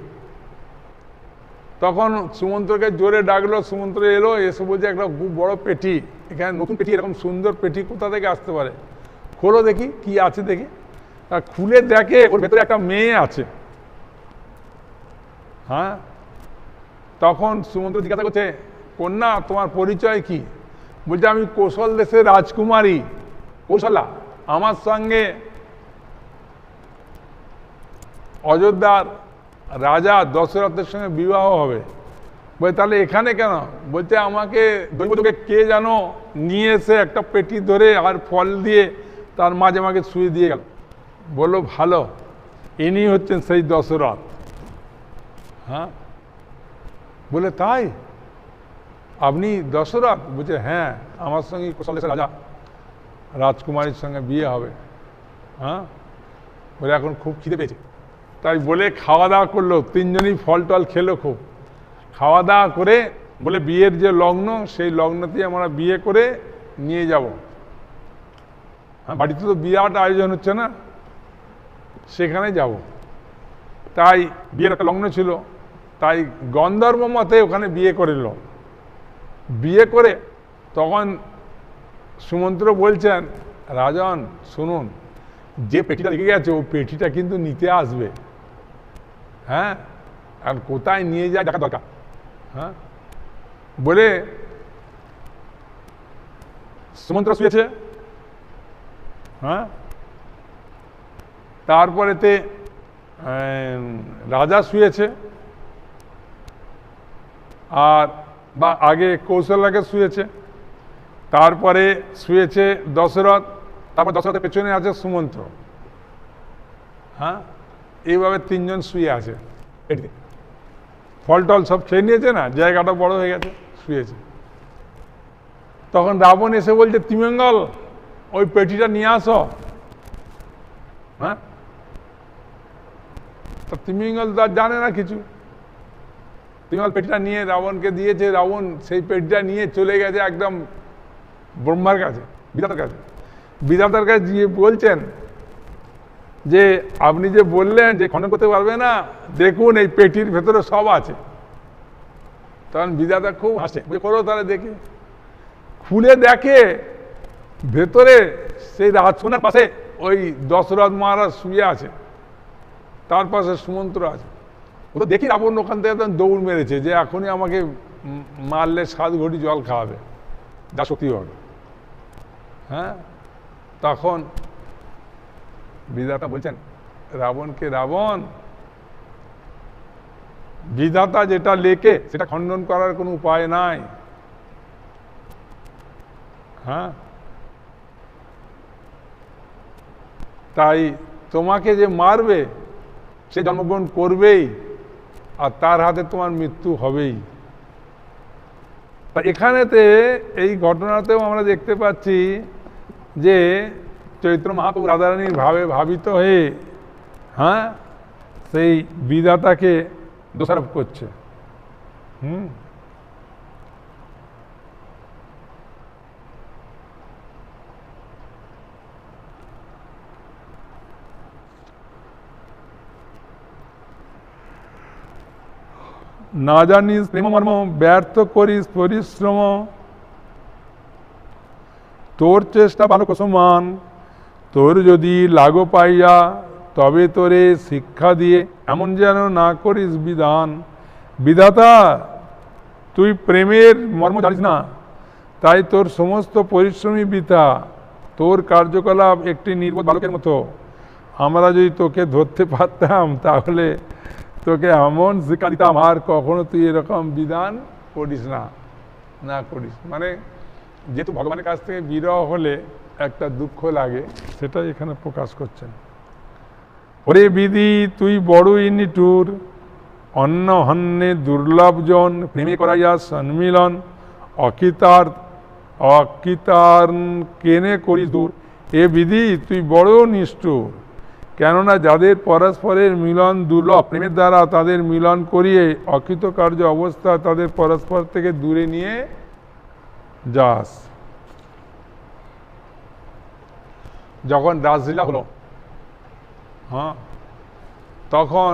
তখন সুমন্ত্রকে জোরে ডাকলো, সুমন্ত্র এলো, এসে বলছে একটা খুব বড় পেটি, এখানে নতুন পেটি, এরকম সুন্দর পেটি কোথা থেকে আসতে পারে, খোলো দেখি কি আছে দেখি। আর খুলে দেখে ওর ভেতরে একটা মেয়ে আছে। হ্যাঁ, তখন সুমন্ত্র জিজ্ঞাসা করছে, কন্যা তোমার পরিচয় কি? বলছে আমি কৌশল দেশের রাজকুমারী কৌশলা, আমার সঙ্গে অযোধ্যার রাজা দশরথের সঙ্গে বিবাহ হবে। বলে তাহলে এখানে কেন? বলছে আমাকে দৈবযোগে কে যেন নিয়ে এসে একটা পেটি ধরে আর ফল দিয়ে তার মাঝে মাঝে শুয়ে দিয়ে গেল। বললো ভালো, ইনি হচ্ছেন সেই দশরথ। হ্যাঁ, বলে তাই আপনি দশরথ? বলছে হ্যাঁ, আমার সঙ্গে কৌশল দেশের রাজা রাজকুমারীর সঙ্গে বিয়ে হবে। হ্যাঁ, বলে এখন খুব খিদে পেয়েছে, তাই বলে খাওয়া দাওয়া করলো, তিনজনই ফল টল খেলো খুব। খাওয়া দাওয়া করে বলে বিয়ের যে লগ্ন, সেই লগ্নতেই আমরা বিয়ে করে নিয়ে যাব। হ্যাঁ, বাড়িতে তো বিরাট আয়োজন হচ্ছে না, সেখানে যাব। তাই বিয়ের একটা লগ্ন ছিল, তাই গন্ধর্ব মতে ওখানে বিয়ে করিল। বিয়ে করে তখন সুমন্ত্র বলছেন, রাজন শুনুন, যে পেটিটা রেখে গেছে ও পেটিটা কিন্তু নিতে আসবে। হ্যাঁ, আর কোথায় নিয়ে যায় দেখা দরকার। হ্যাঁ, বলে সুমন্ত্র শুয়েছে। হ্যাঁ, তারপরেতে রাজা শুয়েছে, আর বা আগে কৌশল্যাকে শুয়েছে, তারপরে শুয়েছে দশরথ, তারপর দশরথের পেছনে আছে সুমন্ত্র। হ্যাঁ, এইভাবে তিনজন শুয়ে আছে। ফল টল সব খেয়ে নিয়েছে না, জায়গাটা বড় হয়ে গেছে, শুয়েছে। তখন রাবণ এসে বলছে, ত্রিমিঙ্গল ওই পেটিটা নিয়ে আসো। হ্যাঁ, তা ত্রিমিঙ্গল তো আর জানে না কিছু। ত্রিমিঙ্গল পেটিটা নিয়ে রাবণকে দিয়েছে, রাবণ সেই পেটিটা নিয়ে চলে গেছে একদম ব্রহ্মার কাছে, বিধাতার কাছে। বিধাতার কাছে গিয়ে বলছেন যে আপনি যে বললেন যে খণ্ডন করতে পারবে না, দেখুন এই পেটির ভেতরে সব আছে। তখন বিধাতা খুব হাসে, করো তাহলে দেখি। খুলে দেখে ভেতরে সেই রাজকন্যার পাশে ওই দশরথ মহারাজ শুয়ে আছে, তার পাশে সুমন্ত্র আছে। ও তো দেখি রাবণ ওখান থেকে দৌড় মেরেছে যে এখনই আমাকে মারলে 7 ঘটি জল খাওয়াবে, যা শক্তি হবে। হ্যাঁ, তখন বিধাতা বলছেন রাবণকে, রাবণ বিধাতা যেটা লেখে সেটা খণ্ডন করার কোনো উপায় নাই। হ্যাঁ, তাই তোমাকে যে মারবে সে জন্মগ্রহণ করবেই, আর তার হাতে তোমার মৃত্যু হবেই। তা এখানেতে এই ঘটনাতেও আমরা দেখতে পাচ্ছি যে চৈত্র মহাপ্রভু রাধারানীর ভাবে ভাবিত হয়ে হ্যাঁ সেই বিধাতাকে দোষারোপ করছে। না জানিস প্রেমমর্ম, ব্যর্থ করিস পরিশ্রম, তোর চেষ্টা বালক সমান, তোর যদি লাগো পাইয়া তবে তোরে শিক্ষা দিয়ে, এমন যেন না করিস বিধান। বিধাতা তুই প্রেমের মর্ম জানিস না, তাই তোর সমস্ত পরিশ্রমী বৃথা, তোর কার্যকলাপ একটি নির্বোধ বালকের মতো। আমরা যদি তোকে ধরতে পারতাম তাহলে তোকে এমন শিক্ষা দিতাম, আর কখনো তুই এরকম বিধান করিস না করিস। মানে যেহেতু ভগবানের কাছ থেকে বিরহ হলে একটা দুঃখ লাগে, সেটাই এখানে প্রকাশ করছেন। ওরে বিধি তুই বড়ই নিঠুর, অন্ন হন্যে দুর্লভজন, প্রেমে করাইয়া সন্মিলন, অকিতার কেনে করিস দূর। এ বিধি তুই বড় নিষ্ঠুর, কেননা যাদের পরস্পরের মিলন দুর্লভ, প্রেমের দ্বারা তাদের মিলন করিয়ে অকৃতকার্য অবস্থা তাদের পরস্পর থেকে দূরে নিয়ে যাস। যখন রাসলীলা হলো হ্যাঁ, তখন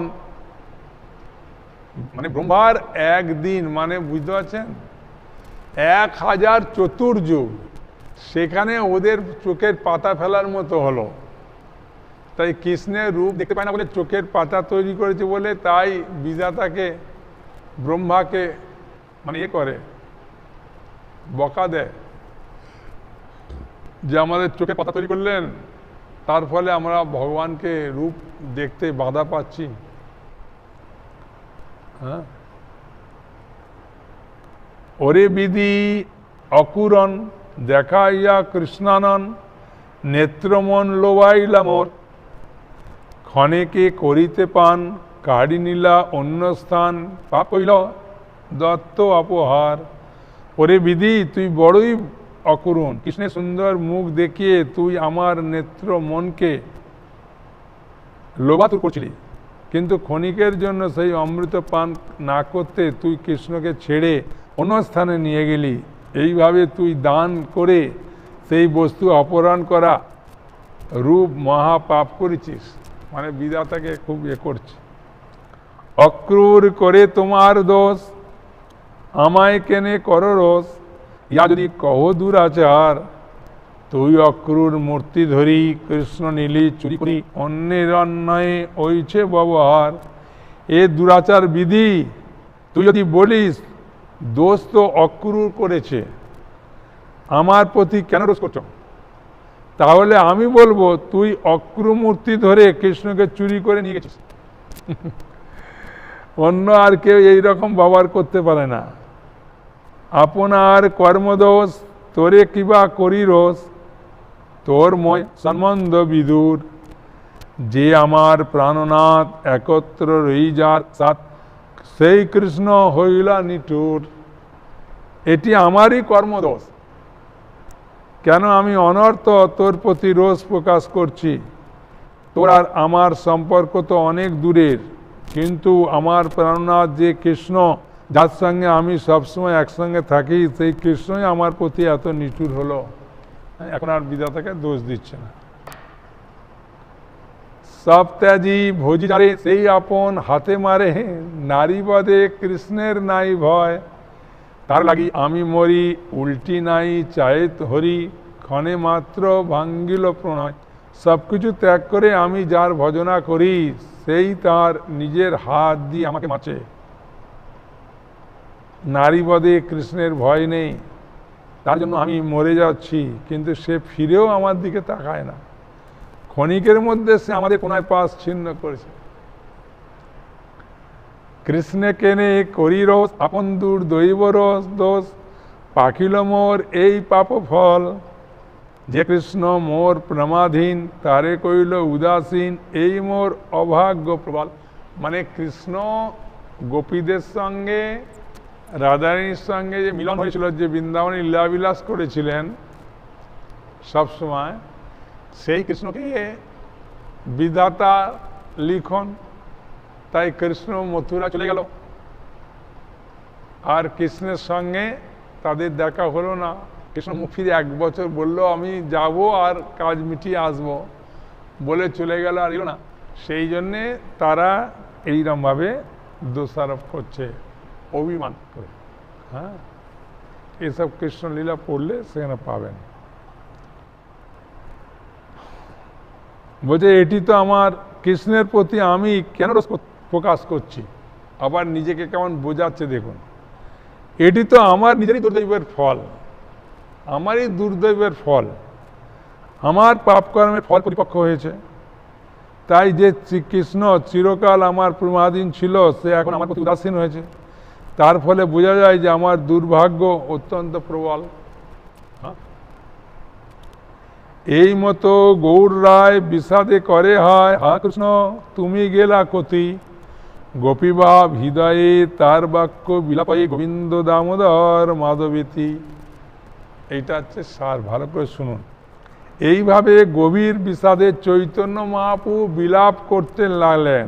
মানে ব্রহ্মার একদিন, মানে বুঝতে পারছেন 1000 চতুর্যুগ, সেখানে ওদের চোখের পাতা ফেলার মতো হলো। তাই কৃষ্ণের রূপ দেখতে পায় না বলে চোখের পাতা তৈরি করেছে বলে, তাই বিধাতাকে ব্রহ্মাকে মানে করে বকা দেয় যে আমাদের চোখে পাতা তৈরি করলেন, তার ফলে আমরা ভগবানকে রূপ দেখতে বাধা পাচ্ছি। হ্যাঁ, ওরে বিধি অকুরন দেখাইয়া কৃষ্ণানন, নেত্রমন লোবাইলা মোর, ক্ষণেকে করিতে পান কাড়ি নিলা অন্য স্থান, পাপ হইল দত্ত অপহার। ওরে বিধি তুই বড়ই অকরুণ, কৃষ্ণের সুন্দর মুখ দেখিয়ে তুই আমার নেত্র মনকে লোভাতুর করছিলি, কিন্তু ক্ষণিকের জন্য সেই অমৃত পান না করতে তুই কৃষ্ণকে ছেড়ে অন্য স্থানে নিয়ে গেলি। এইভাবে তুই দান করে সেই বস্তু অপহরণ করা রূপ মহাপাপ করেছিস। মানে বিধাতাকে খুব করছে। অক্রূর করে তোমার দোষ, আমায় কেনে কর রোষ, ইয়া যদি কহ দুরাচার, তুই অক্রূর মূর্তি ধরি কৃষ্ণ নীলি চুরি করি, অন্যের অন্যায় ওইছে ব্যবহার। এ দুরাচার বিধি তুই যদি বলিস দোষ তো অক্রূর করেছে, আমার প্রতি কেন রোষ করছ? তাহলে আমি বলবো তুই অক্রূর মূর্তি ধরে কৃষ্ণকে চুরি করে নিয়ে গেছিস। অন্য আর কেউ এইরকম ব্যবহার করতে পারে না। আপনার কর্মদোষ তোরে কিবা করি রোষ, তোর ময় সম্বন্ধ বিদুর, যে আমার প্রাণনাথ একত্র রই যার সাথ, সেই কৃষ্ণ হইলা নিঠুর। এটি আমারই কর্মদোষ, কেন আমি অনর্থ তোর প্রতি রোষ প্রকাশ করছি। তোর আর আমার সম্পর্ক তো অনেক দূরের, কিন্তু আমার প্রাণনাথ যে কৃষ্ণ, যার সঙ্গে আমি সবসময় একসঙ্গে থাকি, সেই কৃষ্ণই আমার প্রতি এত নিষ্ঠুর হলো। এখন আর বিধাতাকে দোষ দিচ্ছে না। সব ত্যাজি ভোজি যারে, সেই আপন হাতে মারে, নারী বদে কৃষ্ণের নাই ভয়। তার লাগি আমি মরি উল্টি নাই চায়েত হরি, ক্ষণে মাত্র ভাঙ্গিল প্রণয়। সব কিছু ত্যাগ করে আমি যার ভজনা করি, সেই তার নিজের হাত দিয়ে আমাকে মাচে। নারী বদে কৃষ্ণের ভয় নেই, তার জন্য আমি মরে যাচ্ছি, কিন্তু সে ফিরেও আমার দিকে তাকায় না। ক্ষণিকের মধ্যে সে আমাদের কোনায় পাশ ছিন্ন করেছে। কৃষ্ণে কেনে করি রোষ, আপন দূর দৈব রস দোষ, পাখিল মোর এই পাপ ফল। যে কৃষ্ণ মোর প্রমাধীন, তারে কইল উদাসীন, এই মোর অভাগ্য প্রবল। মানে কৃষ্ণ গোপীদের সঙ্গে রাধারানীর সঙ্গে যে মিলন হয়েছিল, যে বৃন্দাবনে লীলাবিলাস করেছিলেন সব সময়, সেই কৃষ্ণকে বিধাতা লিখন। তাই কৃষ্ণ মথুরা চলে গেল, আর কৃষ্ণের সঙ্গে তাদের দেখা হলো না। কৃষ্ণ মুখ ফিরে 1 বছর বলল আমি যাব আর কাজ মিটিয়ে আসব, বলে চলে গেল, আর এলো না। সেই জন্যে তারা এইরকমভাবে দোষারোপ করছে, অভিমান করে। হ্যাঁ, এসব কৃষ্ণলীলা পড়লে সেখানে পাবেন। বলছে এটি তো আমার কৃষ্ণের প্রতি আমি কেন রোষ প্রকাশ করছি। আবার নিজেকে কেমন বোঝাচ্ছে দেখুন, এটি তো আমার নিজেরই দুর্দৈবের ফল, আমারই দুর্দৈবের ফল, আমার পাপকর্মের ফল পরিপক্ক হয়েছে। তাই যে শ্রীকৃষ্ণ চিরকাল আমার প্রেমাধীন ছিল, সে এখন আমার প্রতি উদাসীন হয়েছে। তার ফলে বোঝা যায় যে আমার দুর্ভাগ্য অত্যন্ত প্রবল। এই মতো গৌর রায় বিষাদে করে হয়, হা কৃষ্ণ তুমি গেলা কতি, গোপীভাব হৃদয়ে তার বাক্য বিলাপাই গোবিন্দ দামোদর মাধবেতি। এইটা হচ্ছে সার, ভালো করে শুনুন। এইভাবে গভীর বিষাদে চৈতন্য মহাপ্রভু বিলাপ করতে লাগলেন।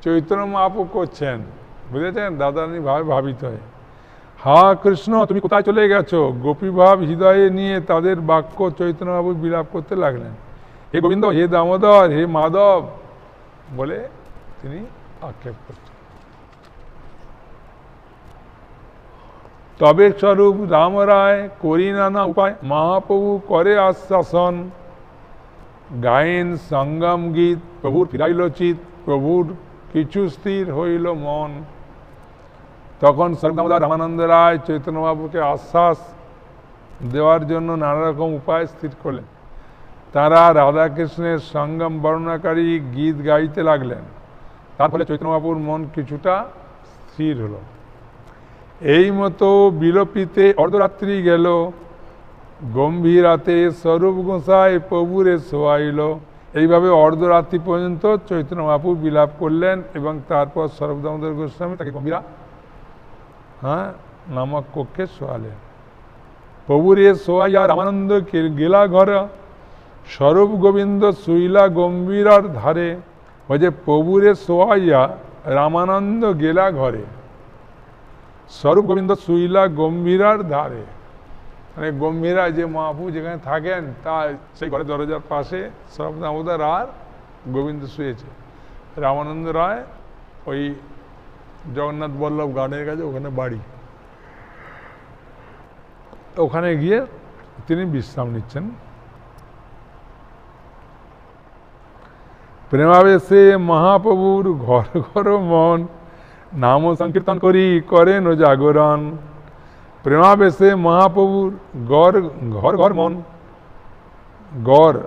চৈতন্য মহাপ্রভু করছেন, বুঝেছেন, দাদারানী ভাবে ভাবিত হয়ে, হা কৃষ্ণ তুমি কোথায় চলে গেছো। গোপীভাব হৃদয়ে নিয়ে তাদের বাক্য চৈতন্য মহাপ্রভু বিলাপ করতে লাগলেন। হে গোবিন্দ, হে দামোদর, হে মাধব বলে তিনি আক্ষেপ করছেন। তবে স্বরূপ রামরায় করি নানা উপায়, মহাপ্রভু করে আশ্বাসন, গায়েন সঙ্গম গীত, প্রভুর ফিরাইল চিত, প্রভুর কিছু স্থির হইল মন। তখন স্বরূপ দামোদর রামানন্দ রায় চৈতন্য মহাপ্রভুকে আশ্বাস দেওয়ার জন্য নানা রকম উপায় স্থির করলেন। তারা রাধাকৃষ্ণের সঙ্গম বর্ণনাকারী গীত গাইতে লাগলেন। তার ফলে চৈতন্য মহাপ্রভুর মন কিছুটা স্থির হলো। এই মতো বিলপিতে অর্ধরাত্রি গেল, গম্ভীর রাতে স্বরূপ গোসাই প্রভুরে শোয়াইল। এইভাবে অর্ধরাত্রি পর্যন্ত চৈতন্য মহাপ্রভু বিলাপ করলেন এবং তারপর স্বরূপ দামোদর গোস্বামী তাকে গম্ভীরা নামক কক্ষে শোয়ালেন। প্রভুরে শোয়াইয়া রামানন্দ গেলা ঘর, স্বরূপ গোবিন্দ শুইলা গম্ভীরার ধারে। ওই যে প্রভুরে শোয়াইয়া রামানন্দ গেলা ঘরে, স্বরূপ গোবিন্দ শুইলা গম্ভীরার ধারে, মানে গম্ভীরা যে মহাপ্রভু যেখানে থাকেন তা সেই ঘরের দরজার পাশে স্বরূপ দামোদর আর গোবিন্দ শুয়েছে। রামানন্দ রায় ওই জগন্নাথ বল্লভ গার্ডেনের কাছে ওখানে বাড়ি, ওখানে গিয়ে তিনি বিশ্রাম নিচ্ছেন। প্রেমাবেশে মহাপ্রভুর ঘর ঘর মন, নাম সংকীর্তন করি করেন জাগরণ। প্রেমাবেশে মহাপ্রভুর ঘর ঘর মন, গড়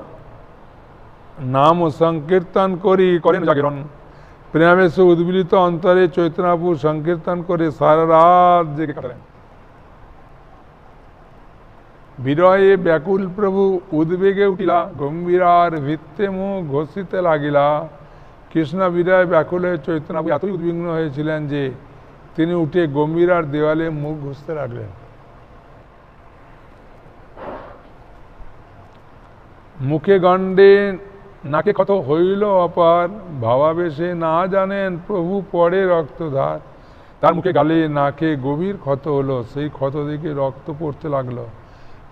নাম সংকীর্তন করি করেন জাগরণ। প্রেমাবেশে উদ্বিলিত অন্তরে চৈতন্য মহাপ্রভু সংকীর্তন করে সারা রাত জেগে কাটালেন। বিরহে ব্যাকুল প্রভু উদ্বেগে উঠিলা, গম্ভীরার ভিত্তে মুখ ঘষিতে লাগিলা। কৃষ্ণ বিরহে ব্যাকুল হয়ে চৈতন্য মহাপ্রভু এতই উদ্বিগ্ন হয়েছিলেন যে তিনি উঠে গম্ভীরার দেওয়ালে মুখ ঘষতে লাগলেন। মুখে গণ্ডে নাকে ক্ষত হইল অপার, ভাবাবেশে না জানেন প্রভু পড়ে রক্তধার। তার মুখে গালে নাকে গভীর ক্ষত হলো, সেই ক্ষত দেখে রক্ত পড়তে লাগলো,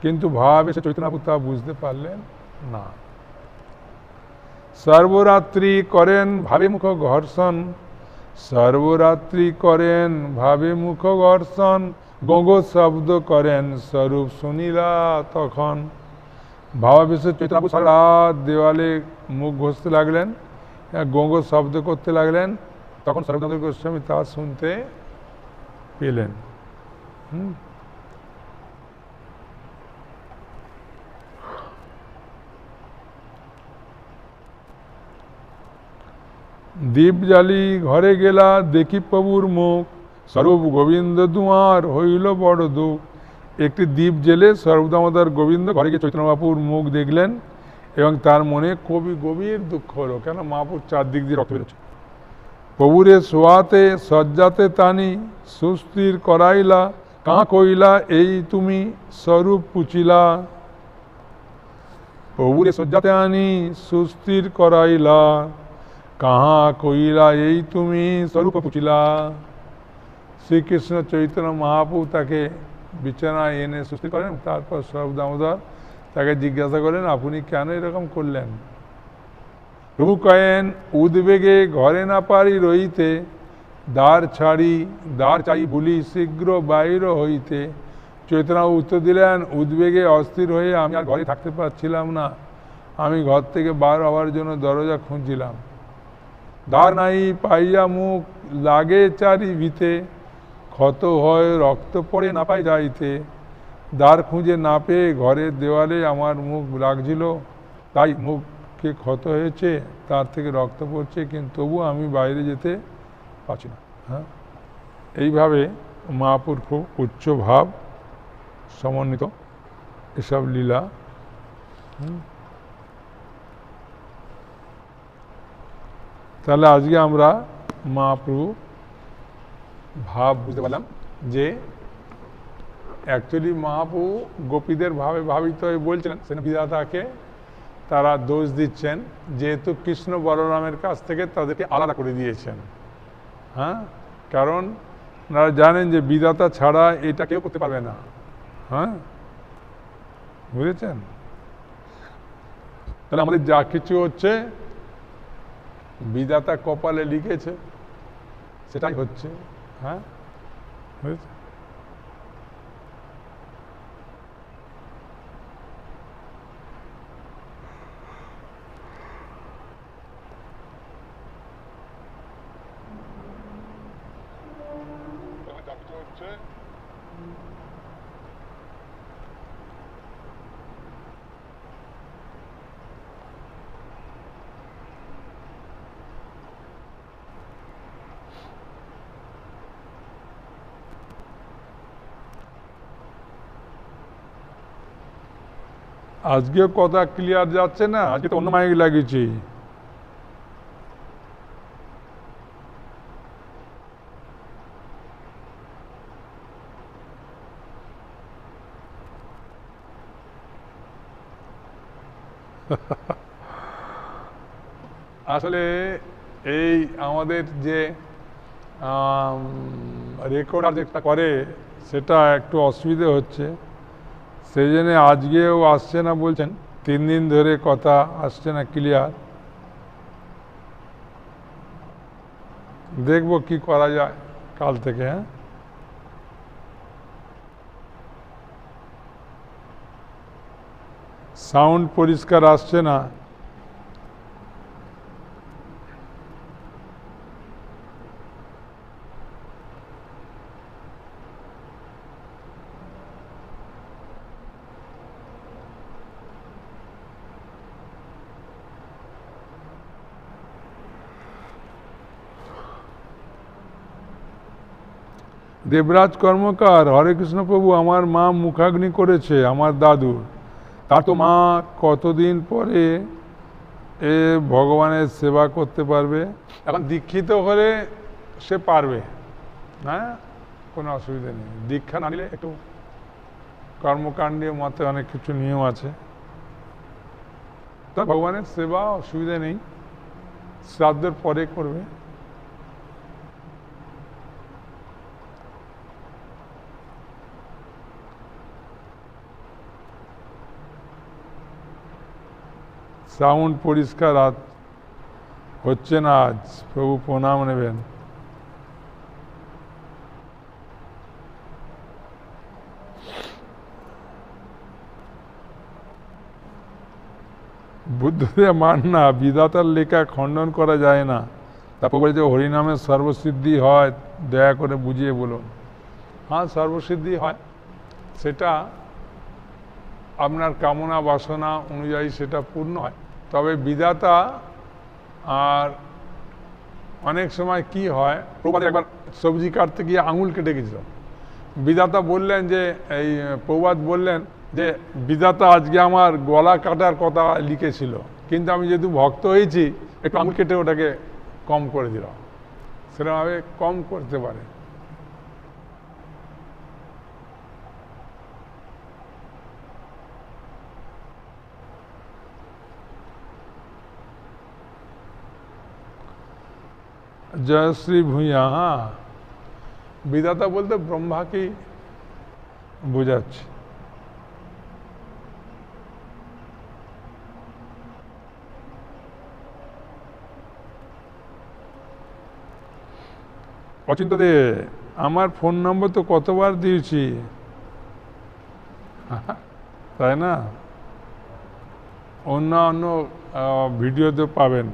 কিন্তু ভাবাবেশে চৈতন্য মহাপ্রভু তা বুঝতে পারলেন না। সর্বরাত্রি করেন ভাবে মুখ ঘর্ষণ, সর্বরাত্রি করেন ভাবে মুখ ঘর্ষণ। গঙ্গো শব্দ করেন স্বরূপ শুনিলা তখন। ভাবাবেশে চৈতন্য মহাপ্রভু সারা রাত দেওয়ালে মুখ ঘষতে লাগলেন, গঙ্গো শব্দ করতে লাগলেন। তখন স্বরূপ দামোদর গোস্বামী তা শুনতে পেলেন। দীপ জ্বালি ঘরে গেলা দেখি প্রভুর মুখ, স্বরূপ গোবিন্দ দুয়ার হইল বড় দুঃখ। একটি দীপ জেলে স্বরূপ দামোদর গোবিন্দ ঘরে গিয়ে চৈতন্য মহাপ্রভুর মুখ দেখলেন এবং তার মনে গভীর দুঃখ হলো। কেন? মহাপ্রভুর চারদিক দিয়ে রক্ত বেরোচ্ছে, প্রভুরে শোয়াতে শয্যাতে তানি সুস্থির করাইলা, কাঁ কইলা এই তুমি স্বরূপ পুছিলা। প্রভুরে শয্যাতে আনি সুস্থির করাইলা, কাহা কইলা এই তুমি স্বরূপ পুছিলা। শ্রীকৃষ্ণ চৈতন্য মহাপ্রভু তাকে বিছানায় এনে সুস্থির করেন। তারপর স্বরূপ দামোদর তাকে জিজ্ঞাসা করেন, আপনি কেন এরকম করলেন? প্রভু কয়েন, উদ্বেগে ঘরে না পারি রইতে, দ্বার চাই ভুলি শীঘ্র বাইর হইতে। চৈতন্য উত্তর দিলেন, উদ্বেগে অস্থির হয়ে আমি আর ঘরে থাকতে পারছিলাম না। আমি ঘর থেকে বার হওয়ার জন্য দরজা খুঁজছিলাম। দ্বার নাই পাইয়া মুখ লাগে চারি ভিতে, ক্ষত হয় রক্ত পড়ে না পাই যাইতে। দ্বার খুঁজে না পেয়ে ঘরের দেওয়ালে আমার মুখ লাগছিল, তাই মুখে ক্ষত হয়েছে, তার থেকে রক্ত পড়ছে, কিন্তু তবু আমি বাইরে যেতে পারছি না। হ্যাঁ, এইভাবে মহাপুর খুব উচ্চ ভাব সমন্বিত এসব লীলা। তাহলে আজকে আমরা মহাপ্রভু ভাব বুঝতে পারলাম যে অ্যাকচুয়ালি মহাপ্রভু গোপীদের ভাবে ভাবিত হয়ে বলছিলেন, সেন বিধাতাকে তারা দোষ দিচ্ছেন যেহেতু কৃষ্ণ বলরামের কাছ থেকে তাদেরকে আলাদা করে দিয়েছেন। হ্যাঁ, কারণ ওনারা জানেন যে বিধাতা ছাড়া এটা কেউ করতে পারবে না। হ্যাঁ, বুঝেছেন? তাহলে আমাদের যা কিছু হচ্ছে বিধাতা কপালে লিখেছে সেটাই হচ্ছে। হ্যাঁ, বুঝেছেন? আজকেও কথা ক্লিয়ার যাচ্ছে না? আজকে তো অন্য মাইক লাগিয়েছি। আসলে এই আমাদের যে রেকর্ডার যেটা করে সেটা একটু অসুবিধে হচ্ছে, সেই জন্য আজকেও আসছে না বলছেন। 3 দিন ধরে কথা আসছে না ক্লিয়ার। দেখবো কি করা যায় কাল থেকে। হ্যাঁ, সাউন্ড পরিষ্কার আসছে না। দেবরাজ কর্মকার, হরে কৃষ্ণ প্রভু, আমার মা মুখাগ্নি করেছে আমার দাদুর। তার তো মা কতদিন পরে এ ভগবানের সেবা করতে পারবে? এখন দীক্ষিত হলে সে পারবে। হ্যাঁ, কোনো অসুবিধা নেই। দীক্ষা না নিলে একটু কর্মকাণ্ডের মতে অনেক কিছু নিয়ম আছে। তো ভগবানের সেবা অসুবিধা নেই, শ্রাদ্ধের পরে করবে। সাউন্ড পরিষ্কার হচ্ছে না আজ, প্রভু প্রণাম নেবেন। বুদ্ধদেব মান না, বিধাতার লেখা খণ্ডন করা যায় না। তারপর বলে যে হরিনামের সর্বসিদ্ধি হয়, দয়া করে বুঝিয়ে বলুন। হ্যাঁ, সর্বসিদ্ধি হয়, সেটা আপনার কামনা বাসনা অনুযায়ী সেটা পূর্ণ হয়। তবে বিধাতা আর অনেক সময় কি হয়, প্রভুপাদ একবার সবজি কাটতে গিয়ে আঙুল কেটে গেছিল। বিধাতা বললেন যে এই প্রভুপাদ বললেন যে বিধাতা আজকে আমার গলা কাটার কথা লিখেছিল, কিন্তু আমি যেহেতু ভক্ত হয়েছি একটু আঙুল কেটে ওটাকে কম করে দিলাম। সেরকমভাবে কম করতে পারে। জয়শ্রী ভূঁইয়া, বিধাতা বলতে ব্রহ্মাকেই বোঝাচ্ছে। অচিন্ত দে, আমার ফোন নম্বর তো কতবার দিয়েছি, তাই না? অন্য অন্য ভিডিওতে পাবেন।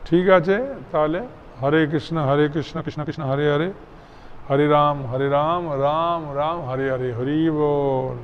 ঠিক আছে, তাহলে হরে কৃষ্ণ কৃষ্ণ কৃষ্ণ হরে হরে, হরে রাম রাম রাম হরে হরে, হরি বল।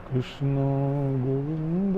কৃষ্ণ গোবিন্দ